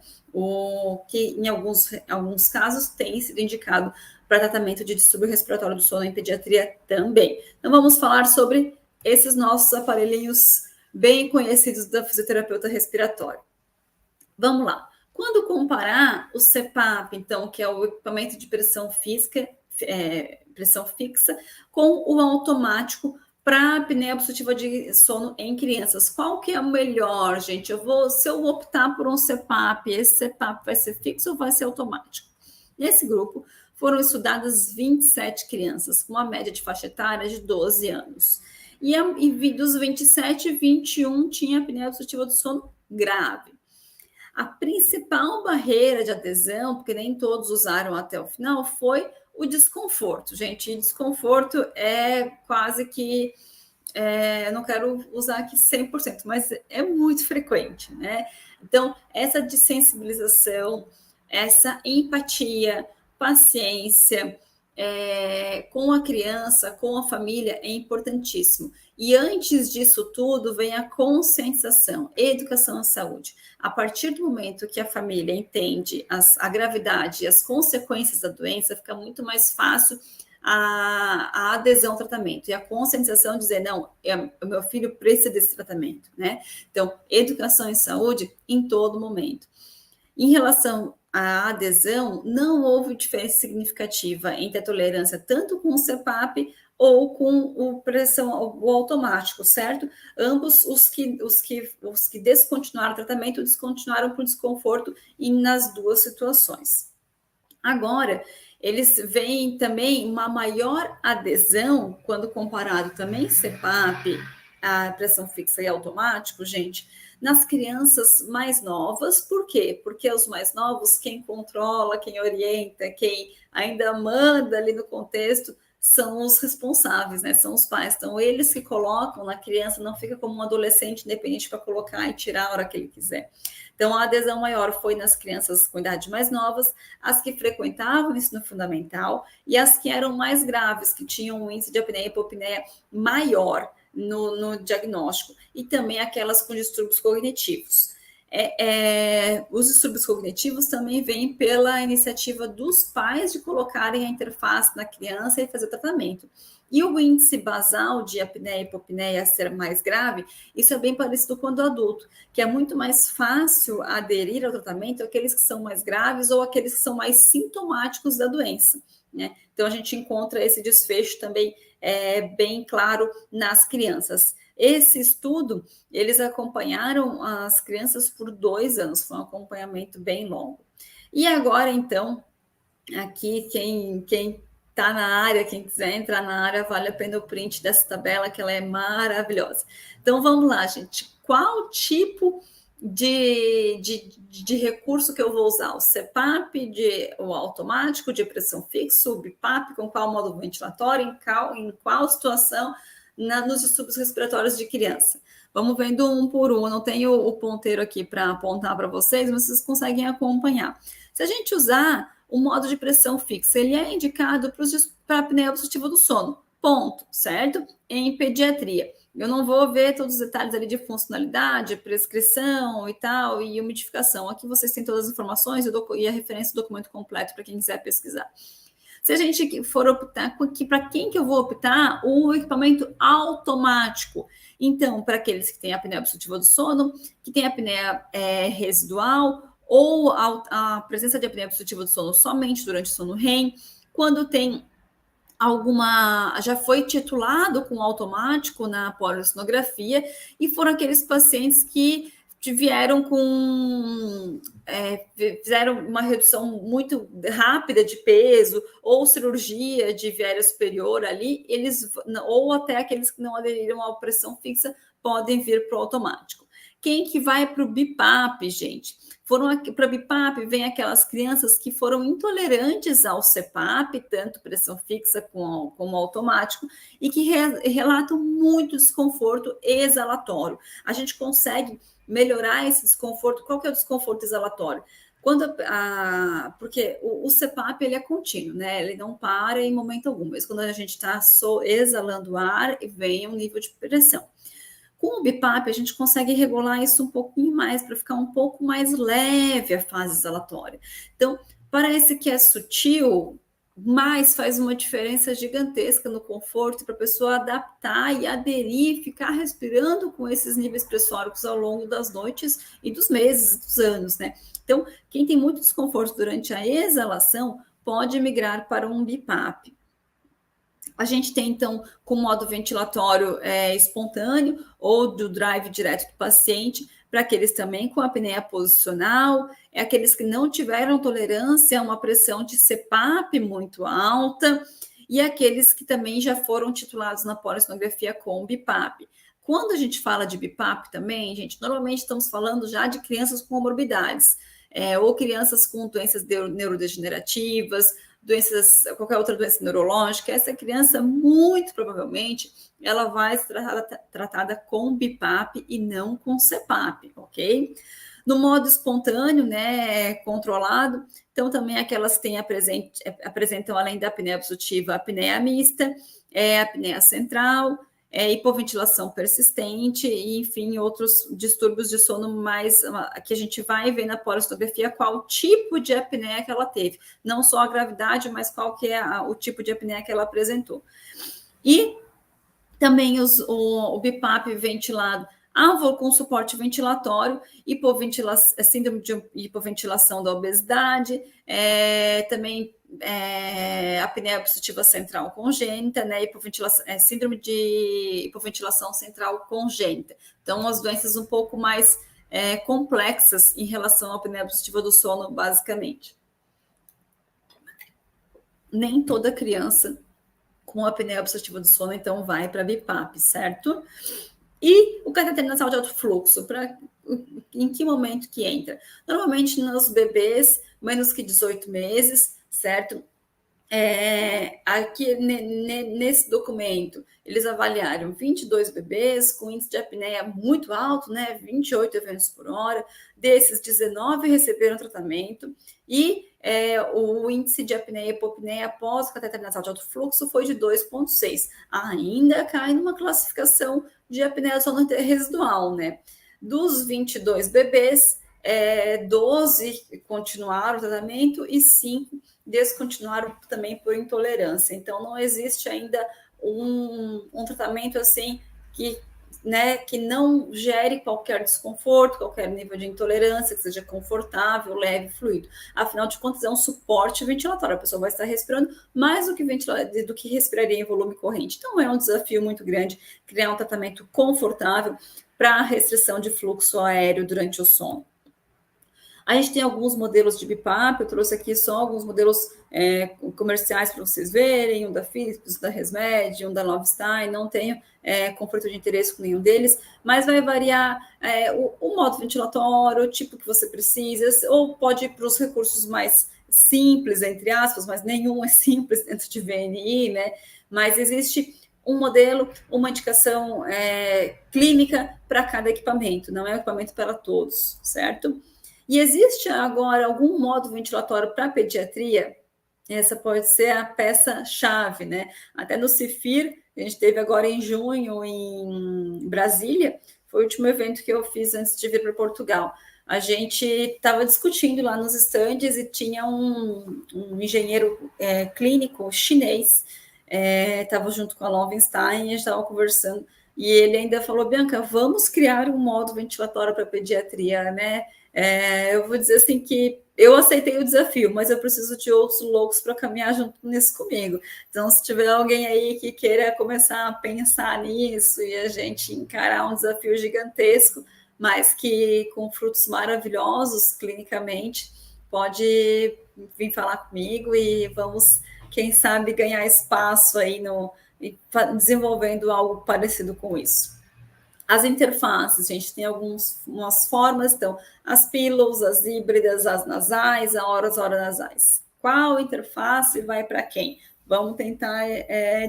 que em alguns casos tem sido indicado para tratamento de distúrbio respiratório do sono em pediatria também. Então, vamos falar sobre esses nossos aparelhinhos bem conhecidos da fisioterapeuta respiratória. Vamos lá. Quando comparar o CPAP, então, que é o equipamento de pressão fixa, com o automático para apneia obstrutiva de sono em crianças. Qual que é o melhor, gente? Se eu optar por um CPAP, esse CPAP vai ser fixo ou vai ser automático? Nesse grupo, foram estudadas 27 crianças, com uma média de faixa etária de 12 anos. E dos 27, 21 tinha apneia obstrutiva do sono grave. A principal barreira de adesão, porque nem todos usaram até o final, foi o desconforto. Gente, desconforto é quase que, eu não quero usar aqui 100%, mas é muito frequente, né? Então, essa desensibilização, essa empatia, paciência, com a criança, com a família, é importantíssimo. E antes disso tudo, vem a conscientização, educação à saúde. A partir do momento que a família entende a gravidade e as consequências da doença, fica muito mais fácil a adesão ao tratamento e a conscientização de dizer, não, o meu filho precisa desse tratamento, né? Então, educação em saúde em todo momento. Em relação à adesão, não houve diferença significativa entre a tolerância tanto com o CPAP ou com o automático, certo? Ambos os que descontinuaram o tratamento descontinuaram por desconforto e nas duas situações. Agora, eles veem também uma maior adesão quando comparado também CPAP, a pressão fixa e automático, gente, nas crianças mais novas. Por quê? Porque os mais novos, quem controla, quem orienta, quem ainda manda ali no contexto, são os responsáveis, né? São os pais. Então, eles que colocam na criança, não fica como um adolescente independente para colocar e tirar a hora que ele quiser. Então, a adesão maior foi nas crianças com idade mais novas, as que frequentavam o ensino fundamental e as que eram mais graves, que tinham um índice de apneia e hipopneia maior no diagnóstico, e também aquelas com distúrbios cognitivos. Os distúrbios cognitivos também vêm pela iniciativa dos pais de colocarem a interface na criança e fazer o tratamento. E o índice basal de apneia e hipopneia ser mais grave, isso é bem parecido com o do adulto, que é muito mais fácil aderir ao tratamento aqueles que são mais graves ou aqueles que são mais sintomáticos da doença, né? Então, a gente encontra esse desfecho também bem claro nas crianças. Esse estudo, eles acompanharam as crianças por 2 anos, foi um acompanhamento bem longo. E agora, então, aqui, quem está na área, quem quiser entrar na área, vale a pena o print dessa tabela, que ela é maravilhosa. Então, vamos lá, gente. Qual tipo de recurso que eu vou usar? O CPAP, o automático, de pressão fixa, o BIPAP, com qual módulo ventilatório, em qual situação, nos distúrbios respiratórios de criança. Vamos vendo um por um. Eu não tenho o ponteiro aqui para apontar para vocês, mas vocês conseguem acompanhar. Se a gente usar o modo de pressão fixa, ele é indicado para a apneia obstrutiva do sono. Ponto, certo? Em pediatria. Eu não vou ver todos os detalhes ali de funcionalidade, prescrição e tal, e umidificação. Aqui vocês têm todas as informações e a referência do documento completo para quem quiser pesquisar. Se a gente for optar, para quem que eu vou optar? O equipamento automático. Então, para aqueles que têm apneia obstrutiva do sono, que tem apneia residual, ou a presença de apneia obstrutiva do sono somente durante o sono REM, quando tem já foi titulado com automático na polissonografia, e foram aqueles pacientes que vieram fizeram uma redução muito rápida de peso, ou cirurgia de viária superior ali, ou até aqueles que não aderiram à pressão fixa, podem vir para o automático. Quem que vai para o BIPAP, gente? Para o BIPAP, vem aquelas crianças que foram intolerantes ao CPAP, tanto pressão fixa como automático, e que relatam muito desconforto exalatório. A gente consegue melhorar esse desconforto. Qual que é o desconforto exalatório? Porque o CPAP, ele é contínuo, né? Ele não para em momento algum, mas quando a gente está exalando ar, vem um nível de pressão. Com o BIPAP, a gente consegue regular isso um pouquinho mais, para ficar um pouco mais leve a fase exalatória. Então, parece que é sutil, mas faz uma diferença gigantesca no conforto para a pessoa adaptar e aderir, ficar respirando com esses níveis pressóricos ao longo das noites e dos meses, dos anos, né? Então, quem tem muito desconforto durante a exalação pode migrar para um BIPAP. A gente tem, então, com modo ventilatório espontâneo ou do drive direto do paciente, para aqueles também com apneia posicional, aqueles que não tiveram tolerância a uma pressão de CPAP muito alta, e aqueles que também já foram titulados na polissonografia com BIPAP. Quando a gente fala de BIPAP também, gente, normalmente estamos falando já de crianças com comorbidades, ou crianças com doenças neurodegenerativas, doenças, qualquer outra doença neurológica. Essa criança, muito provavelmente, ela vai ser tratada com BIPAP e não com CPAP, ok? No modo espontâneo, né, controlado, então também aquelas que apresentam, além da apneia obstrutiva, apneia mista, apneia central, hipoventilação persistente e, enfim, outros distúrbios de sono mais que a gente vai ver na polissonografia qual tipo de apneia que ela teve, não só a gravidade, mas qual que é o tipo de apneia que ela apresentou. E também o BIPAP ventilado com suporte ventilatório, síndrome de hipoventilação da obesidade, também apneia obstrutiva central congênita, né, síndrome de hipoventilação central congênita. Então, as doenças um pouco mais complexas em relação à apneia obstrutiva do sono, basicamente. Nem toda criança com apneia obstrutiva do sono, então, vai para BIPAP, certo? E o cateter nasal de alto fluxo, em que momento que entra? Normalmente nos bebês menos que 18 meses, certo? Aqui nesse documento, eles avaliaram 22 bebês com índice de apneia muito alto, né? 28 eventos por hora. Desses, 19 receberam tratamento e o índice de apneia e hipopneia após o cateter nasal de alto fluxo foi de 2,6. Ainda cai numa classificação de apneia sonora residual, né? Dos 22 bebês, 12 continuaram o tratamento e 5 descontinuaram também por intolerância. Então, não existe ainda um tratamento assim que não gere qualquer desconforto, qualquer nível de intolerância, que seja confortável, leve, fluido. Afinal de contas, é um suporte ventilatório. A pessoa vai estar respirando mais do que respiraria em volume corrente. Então, é um desafio muito grande criar um tratamento confortável para restrição de fluxo aéreo durante o sono. A gente tem alguns modelos de BIPAP, eu trouxe aqui só alguns modelos comerciais para vocês verem, um da Philips, um da ResMed, um da Lovestein, não tenho conflito de interesse com nenhum deles, mas vai variar o modo ventilatório, o tipo que você precisa, ou pode ir para os recursos mais simples, entre aspas, mas nenhum é simples dentro de VNI, né? Mas existe um modelo, uma indicação clínica para cada equipamento, não é um equipamento para todos, certo? E existe agora algum modo ventilatório para pediatria? Essa pode ser a peça-chave, né? Até no CIFIR, a gente teve agora em junho em Brasília, foi o último evento que eu fiz antes de vir para Portugal. A gente estava discutindo lá nos estandes e tinha um engenheiro clínico chinês, estava junto com a Lovenstein, e a gente estava conversando, e ele ainda falou, Bianca, vamos criar um modo ventilatório para pediatria, né? Eu vou dizer assim que eu aceitei o desafio, mas eu preciso de outros loucos para caminhar junto nisso comigo. Então, se tiver alguém aí que queira começar a pensar nisso e a gente encarar um desafio gigantesco, mas que com frutos maravilhosos clinicamente, pode vir falar comigo e vamos, quem sabe, ganhar espaço aí desenvolvendo algo parecido com isso. As interfaces, a gente tem algumas formas, então, as pillows, as híbridas, as nasais, as horas nasais. Qual interface vai para quem? Vamos tentar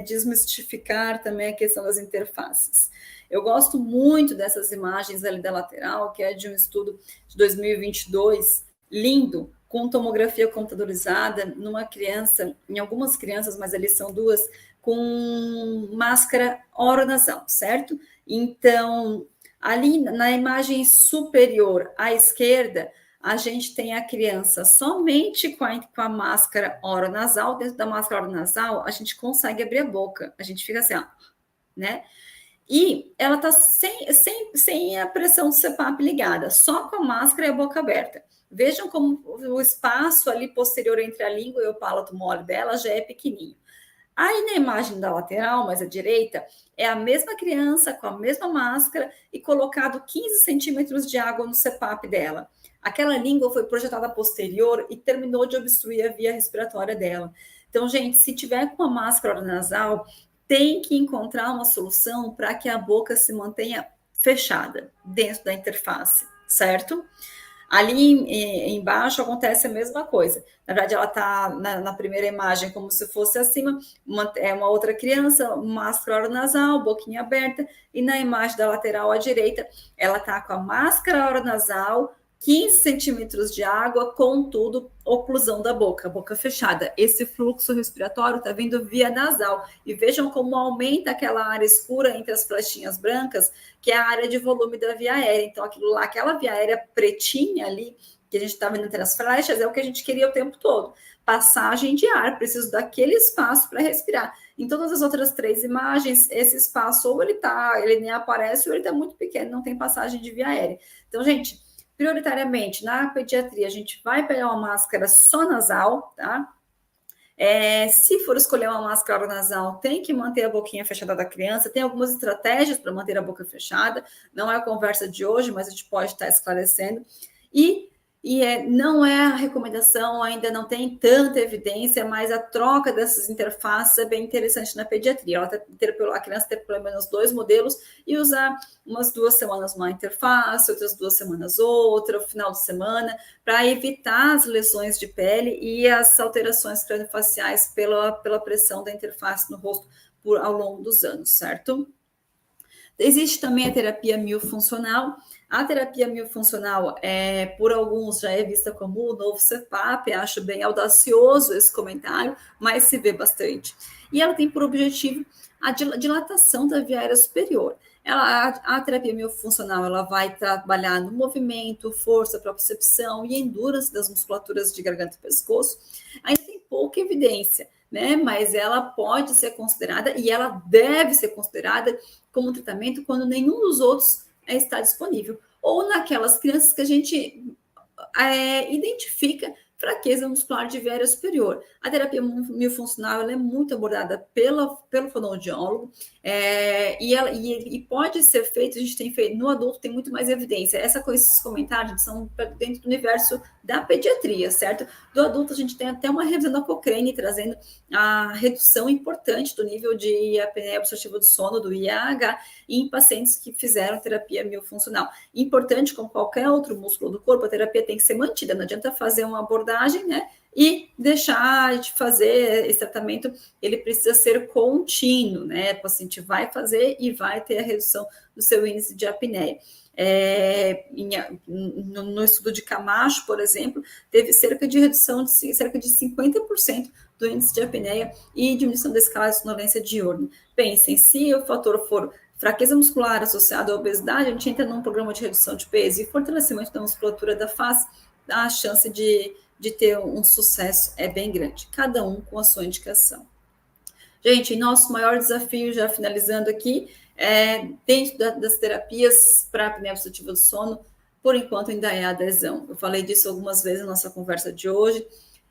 desmistificar também a questão das interfaces. Eu gosto muito dessas imagens ali da lateral, que é de um estudo de 2022, lindo, com tomografia computadorizada numa criança, em algumas crianças, mas ali são duas, com máscara oronasal, certo? Então, ali na imagem superior à esquerda, a gente tem a criança somente com a máscara oronasal. Dentro da máscara oronasal, a gente consegue abrir a boca. A gente fica assim, ó, né? E ela está sem a pressão do CPAP ligada, só com a máscara e a boca aberta. Vejam como o espaço ali posterior entre a língua e o palato mole dela já é pequenininho. Aí na imagem da lateral, mais à direita, é a mesma criança com a mesma máscara e colocado 15 centímetros de água no CPAP dela. Aquela língua foi projetada posterior e terminou de obstruir a via respiratória dela. Então, gente, se tiver com a máscara nasal, tem que encontrar uma solução para que a boca se mantenha fechada dentro da interface, certo? Ali embaixo acontece a mesma coisa. Na verdade, ela está na primeira imagem como se fosse acima, uma outra criança, máscara oronasal, boquinha aberta, e na imagem da lateral à direita, ela está com a máscara oronasal, 15 centímetros de água, contudo, oclusão da boca fechada. Esse fluxo respiratório está vindo via nasal. E vejam como aumenta aquela área escura entre as flechinhas brancas, que é a área de volume da via aérea. Então, aquilo lá, aquela via aérea pretinha ali, que a gente está vendo entre as flechas, é o que a gente queria o tempo todo. Passagem de ar, preciso daquele espaço para respirar. Em todas as outras 3 imagens, esse espaço ou ele nem aparece, ou ele está muito pequeno, não tem passagem de via aérea. Então, gente, prioritariamente, na pediatria, a gente vai pegar uma máscara só nasal, tá? Se for escolher uma máscara nasal, tem que manter a boquinha fechada da criança. Tem algumas estratégias para manter a boca fechada. Não é a conversa de hoje, mas a gente pode estar esclarecendo. Não é a recomendação, ainda não tem tanta evidência, mas a troca dessas interfaces é bem interessante na pediatria. A criança ter pelo menos 2 modelos e usar umas 2 semanas uma interface, outras 2 semanas outra, final de semana, para evitar as lesões de pele e as alterações craniofaciais pela pressão da interface no rosto ao longo dos anos, certo? Existe também a terapia miofuncional. A terapia miofuncional, por alguns, já é vista como o novo CPAP, acho bem audacioso esse comentário, mas se vê bastante. E ela tem por objetivo a dilatação da via aérea superior. A terapia miofuncional ela vai trabalhar no movimento, força, propriocepção e endurance das musculaturas de garganta e pescoço. Ainda tem pouca evidência, né? Mas ela pode ser considerada e ela deve ser considerada como tratamento quando nenhum dos outros está disponível. Ou naquelas crianças que a gente identifica fraqueza muscular de via aérea superior. A terapia miofuncional ela é muito abordada pelo fonoaudiólogo e pode ser feito, a gente tem feito, no adulto tem muito mais evidência. Esses comentários são dentro do universo da pediatria, certo? Do adulto a gente tem até uma revisão da Cochrane trazendo a redução importante do nível de apneia obstrutiva do sono, do IAH, em pacientes que fizeram terapia miofuncional. Importante, como qualquer outro músculo do corpo, a terapia tem que ser mantida, não adianta fazer uma abordagem, né, e deixar de fazer esse tratamento, ele precisa ser contínuo, né, o paciente vai fazer e vai ter a redução do seu índice de apneia. No estudo de Camacho, por exemplo, teve redução de cerca de 50% do índice de apneia e diminuição da escala de sonolência diurna. Pensem, se o fator for fraqueza muscular associada à obesidade, a gente entra num programa de redução de peso e fortalecimento da musculatura da face, a chance de ter um sucesso é bem grande, cada um com a sua indicação. Gente, nosso maior desafio, já finalizando aqui, dentro das terapias para apneia obstrutiva do sono, por enquanto ainda é a adesão. Eu falei disso algumas vezes na nossa conversa de hoje.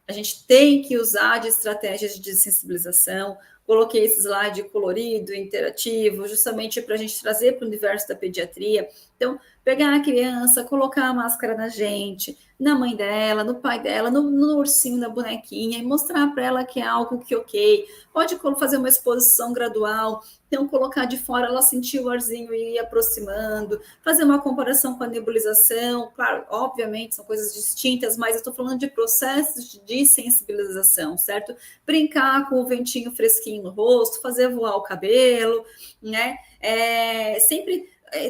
A gente tem que usar de estratégias de sensibilização. Coloquei esse slide colorido, interativo, justamente para a gente trazer para o universo da pediatria. Então, pegar a criança, colocar a máscara na gente, na mãe dela, no pai dela, no ursinho, na bonequinha, e mostrar para ela que é algo que ok. Pode fazer uma exposição gradual, então colocar de fora, ela sentir o arzinho e ir aproximando, fazer uma comparação com a nebulização. Claro, obviamente, são coisas distintas, mas eu estou falando de processos de sensibilização, certo? Brincar com o ventinho fresquinho no rosto, fazer voar o cabelo, né? Sempre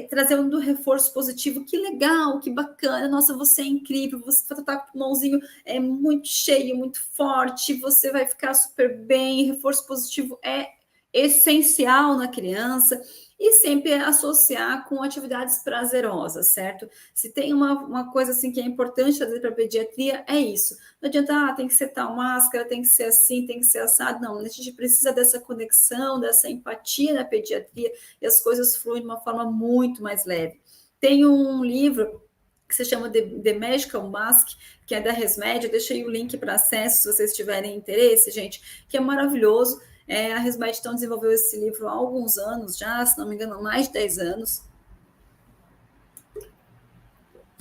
trazer um reforço positivo, que legal, que bacana, nossa, você é incrível, você vai estar com o pulmãozinho muito cheio, muito forte, você vai ficar super bem, reforço positivo é essencial na criança, e sempre associar com atividades prazerosas, certo? Se tem uma coisa assim que é importante trazer para a pediatria, é isso. Não adianta, tem que ser tal máscara, tem que ser assim, tem que ser assado. Não, a gente precisa dessa conexão, dessa empatia na pediatria, e as coisas fluem de uma forma muito mais leve. Tem um livro que se chama The Magical Mask, que é da Resmed, eu deixei o link para acesso, se vocês tiverem interesse, gente, que é maravilhoso. A Resmed, então, desenvolveu esse livro há alguns anos já, se não me engano, mais de 10 anos.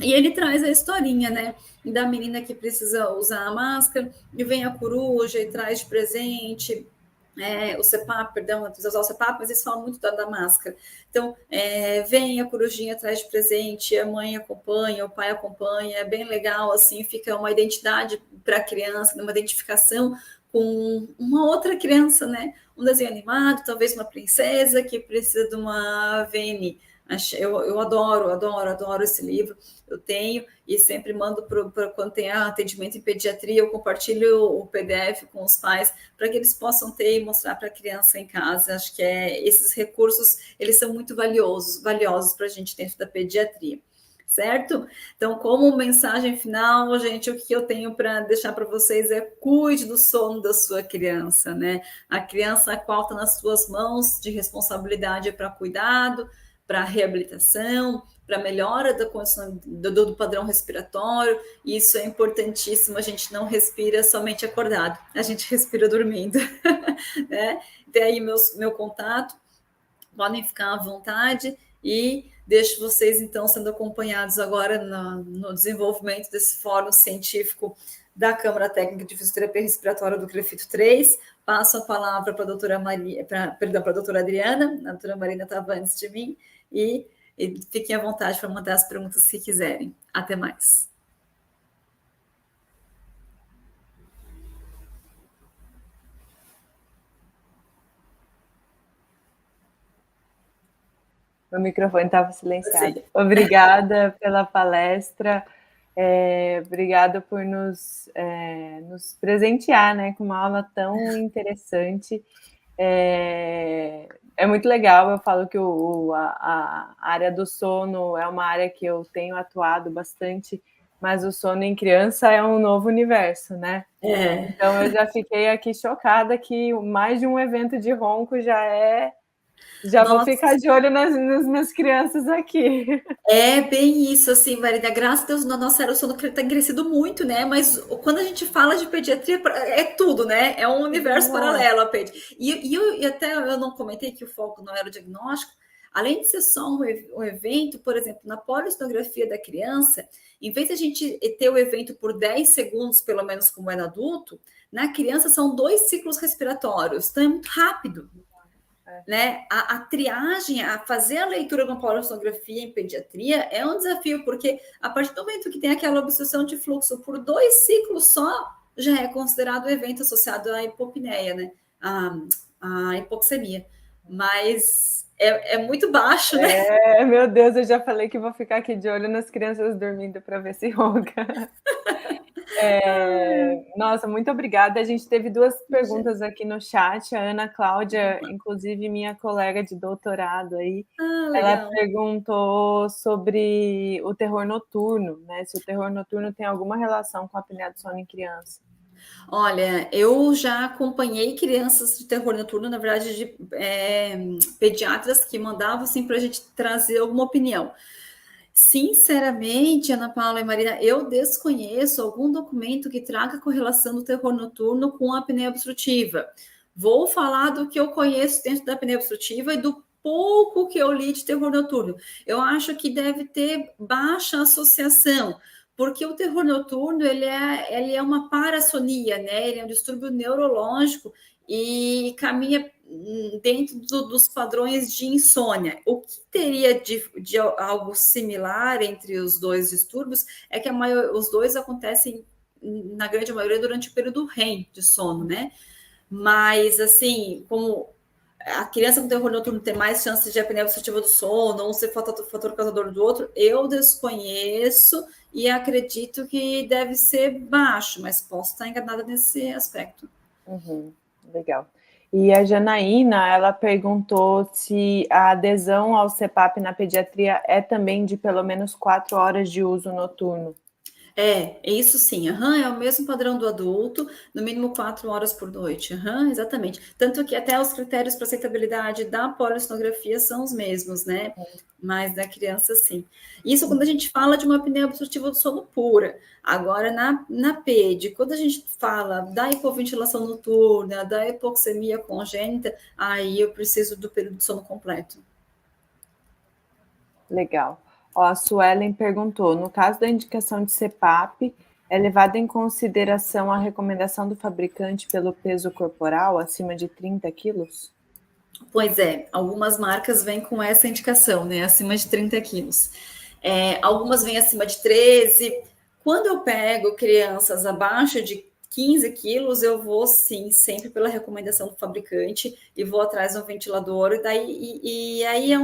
E ele traz a historinha, né, da menina que precisa usar a máscara, e vem a coruja e traz de presente o CPAP, perdão, precisa usar o CPAP, mas eles falam muito da máscara. Então, vem a corujinha atrás de presente, a mãe acompanha, o pai acompanha, é bem legal, assim, fica uma identidade para a criança, uma identificação com uma outra criança, né? Um desenho animado, talvez uma princesa que precisa de uma VNI. Eu adoro esse livro. Eu tenho e sempre mando quando tem atendimento em pediatria, eu compartilho o PDF com os pais para que eles possam ter e mostrar para a criança em casa. Acho que esses recursos, eles são muito valiosos para a gente dentro da pediatria, certo? Então, como mensagem final, gente, o que eu tenho para deixar para vocês é: cuide do sono da sua criança, né? A criança, a qual está nas suas mãos de responsabilidade para cuidado, para reabilitação, para melhora da condição do padrão respiratório. Isso é importantíssimo. A gente não respira somente acordado, a gente respira dormindo, né? Tem aí meu contato, podem ficar à vontade, e deixo vocês, então, sendo acompanhados agora no desenvolvimento desse fórum científico da Câmara Técnica de Fisioterapia Respiratória do CREFITO 3. Passo a palavra para a doutora para a doutora Adriana. A doutora Marina estava antes de mim, e fiquem à vontade para mandar as perguntas que quiserem. Até mais. O microfone estava silenciado. Sim. Obrigada pela palestra. Obrigada por nos presentear, né, com uma aula tão interessante. É muito legal. Eu falo que a área do sono é uma área que eu tenho atuado bastante, mas o sono em criança é um novo universo, né? Então eu já fiquei aqui chocada que mais de um evento de ronco já vou ficar de olho nas minhas crianças aqui. É bem isso, assim, Marina. Graças a Deus, na nossa era o sono tem crescido muito, né? Mas quando a gente fala de pediatria, é tudo, né? É um universo paralelo a pediatria. E até eu não comentei que o foco não era o diagnóstico. Além de ser só um evento, por exemplo, na polissonografia da criança, em vez de a gente ter o evento por 10 segundos, pelo menos como é no adulto, na criança são 2 ciclos respiratórios. Então é muito rápido. Né? A triagem, a fazer a leitura de uma polissonografia em pediatria é um desafio, porque a partir do momento que tem aquela obstrução de fluxo por 2 ciclos só, já é considerado evento associado à hipopneia, né? A hipoxemia. Mas é muito baixo, né? Meu Deus, eu já falei que vou ficar aqui de olho nas crianças dormindo para ver se ronca. Nossa, muito obrigada. A gente teve 2 perguntas aqui no chat. A Ana Cláudia, inclusive minha colega de doutorado aí, ela perguntou sobre o terror noturno, né? Se o terror noturno tem alguma relação com a apneia do sono em criança. Olha, eu já acompanhei crianças de terror noturno, na verdade, de pediatras que mandavam assim, para a gente trazer alguma opinião. Sinceramente, Ana Paula e Marina, eu desconheço algum documento que traga correlação do terror noturno com a apneia obstrutiva. Vou falar do que eu conheço dentro da apneia obstrutiva e do pouco que eu li de terror noturno. Eu acho que deve ter baixa associação, porque o terror noturno ele é uma parassonia, né? Ele é um distúrbio neurológico e caminha dentro dos padrões de insônia. O que teria de algo similar entre os 2 distúrbios é que os 2 acontecem, na grande maioria, durante o período REM de sono, né? Mas, assim, como a criança com terror noturno tem mais chances de apneia obstrutiva do sono, ou ser fator causador do outro, eu desconheço e acredito que deve ser baixo, mas posso estar enganada nesse aspecto. Legal. E a Janaína, ela perguntou se a adesão ao CPAP na pediatria é também de pelo menos 4 horas de uso noturno. Isso sim, é o mesmo padrão do adulto, no mínimo 4 horas por noite, exatamente. Tanto que até os critérios para aceitabilidade da polissonografia são os mesmos, né? Mas da criança, sim. Isso quando a gente fala de uma apneia obstrutiva do sono pura. Agora, na PED, quando a gente fala da hipoventilação noturna, da hipoxemia congênita, aí eu preciso do período de sono completo. Legal. Ó, a Suelen perguntou, no caso da indicação de CPAP, é levada em consideração a recomendação do fabricante pelo peso corporal acima de 30 quilos? Pois é, algumas marcas vêm com essa indicação, né? Acima de 30 quilos. Algumas vêm acima de 13. Quando eu pego crianças abaixo de 15 quilos, eu vou sim, sempre pela recomendação do fabricante, e vou atrás de um ventilador, e aí é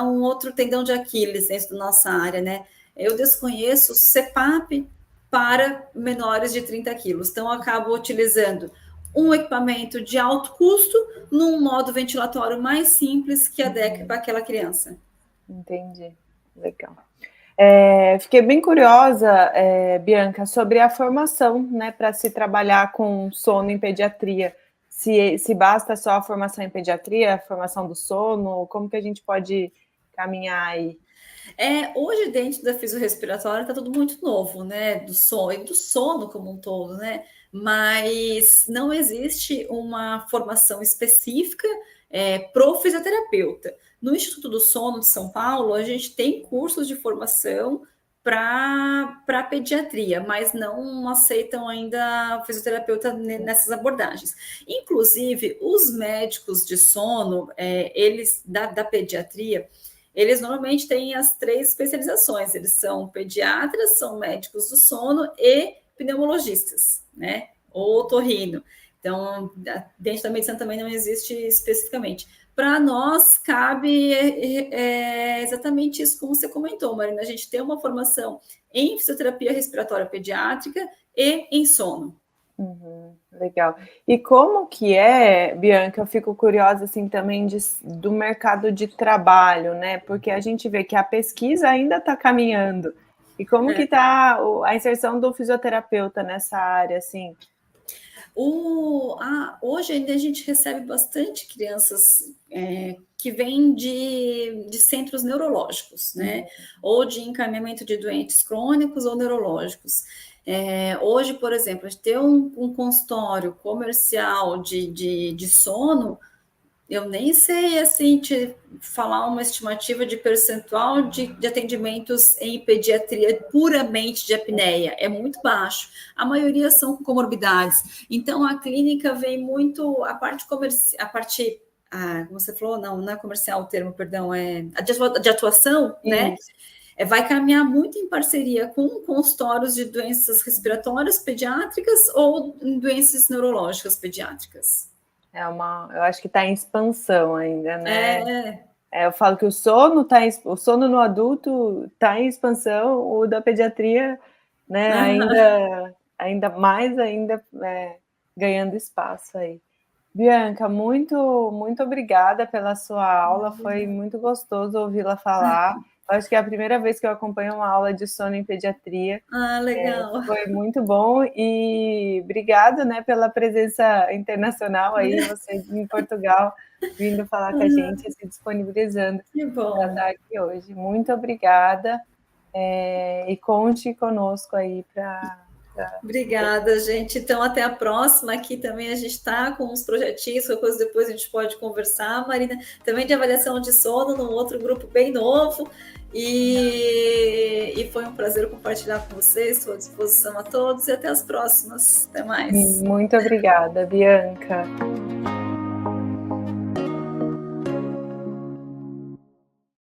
um outro tendão de Aquiles dentro da nossa área, né? Eu desconheço CPAP para menores de 30 quilos, então eu acabo utilizando um equipamento de alto custo num modo ventilatório mais simples que adeque para aquela criança. Entendi, legal. Fiquei bem curiosa, Bianca, sobre a formação, né, para se trabalhar com sono em pediatria. Se basta só a formação em pediatria, a formação do sono, como que a gente pode caminhar aí? Hoje, dentro da fisiorrespiratória, está tudo muito novo, né? Do sono como um todo, né? Mas não existe uma formação específica para o fisioterapeuta. No Instituto do Sono de São Paulo, a gente tem cursos de formação para pediatria, mas não aceitam ainda fisioterapeuta nessas abordagens. Inclusive, os médicos de sono, eles da pediatria, eles normalmente têm as 3 especializações. Eles são pediatras, são médicos do sono e pneumologistas, né? Ou otorrino. Então, dentro da medicina também não existe especificamente. Para nós, cabe exatamente isso como você comentou, Marina. A gente tem uma formação em fisioterapia respiratória pediátrica e em sono. Legal. E como que Bianca, eu fico curiosa assim também do mercado de trabalho, né? Porque a gente vê que a pesquisa ainda está caminhando. E como que está a inserção do fisioterapeuta nessa área, assim? Hoje ainda a gente recebe bastante crianças que vêm de centros neurológicos, né? Ou de encaminhamento de doentes crônicos ou neurológicos. Hoje, por exemplo, a gente ter um consultório comercial de sono, eu nem sei assim te falar uma estimativa de percentual de atendimentos em pediatria puramente de apneia. É muito baixo. A maioria são com comorbidades. Então, a clínica vem muito... A parte comercial... como você falou, não é comercial o termo, perdão, de atuação, né? Vai caminhar muito em parceria com consultórios de doenças respiratórias pediátricas ou doenças neurológicas pediátricas. Eu acho que está em expansão ainda, né? Eu falo que o sono no adulto está em expansão, o da pediatria, né? Ainda mais ganhando espaço aí. Bianca, muito, muito obrigada pela sua aula, foi muito gostoso ouvi-la falar. Eu acho que é a primeira vez que eu acompanho uma aula de sono em pediatria. Legal. Foi muito bom e obrigado, né, pela presença internacional aí, você em Portugal, vindo falar com a gente, se disponibilizando para estar aqui hoje. Muito obrigada e conte conosco aí para... Obrigada, gente. Então, até a próxima. Aqui também a gente está com uns projetinhos, depois a gente pode conversar, Marina, também de avaliação de sono, num outro grupo bem novo. E foi um prazer compartilhar com vocês. Estou à disposição a todos e até as próximas. Até mais. Muito obrigada, Bianca.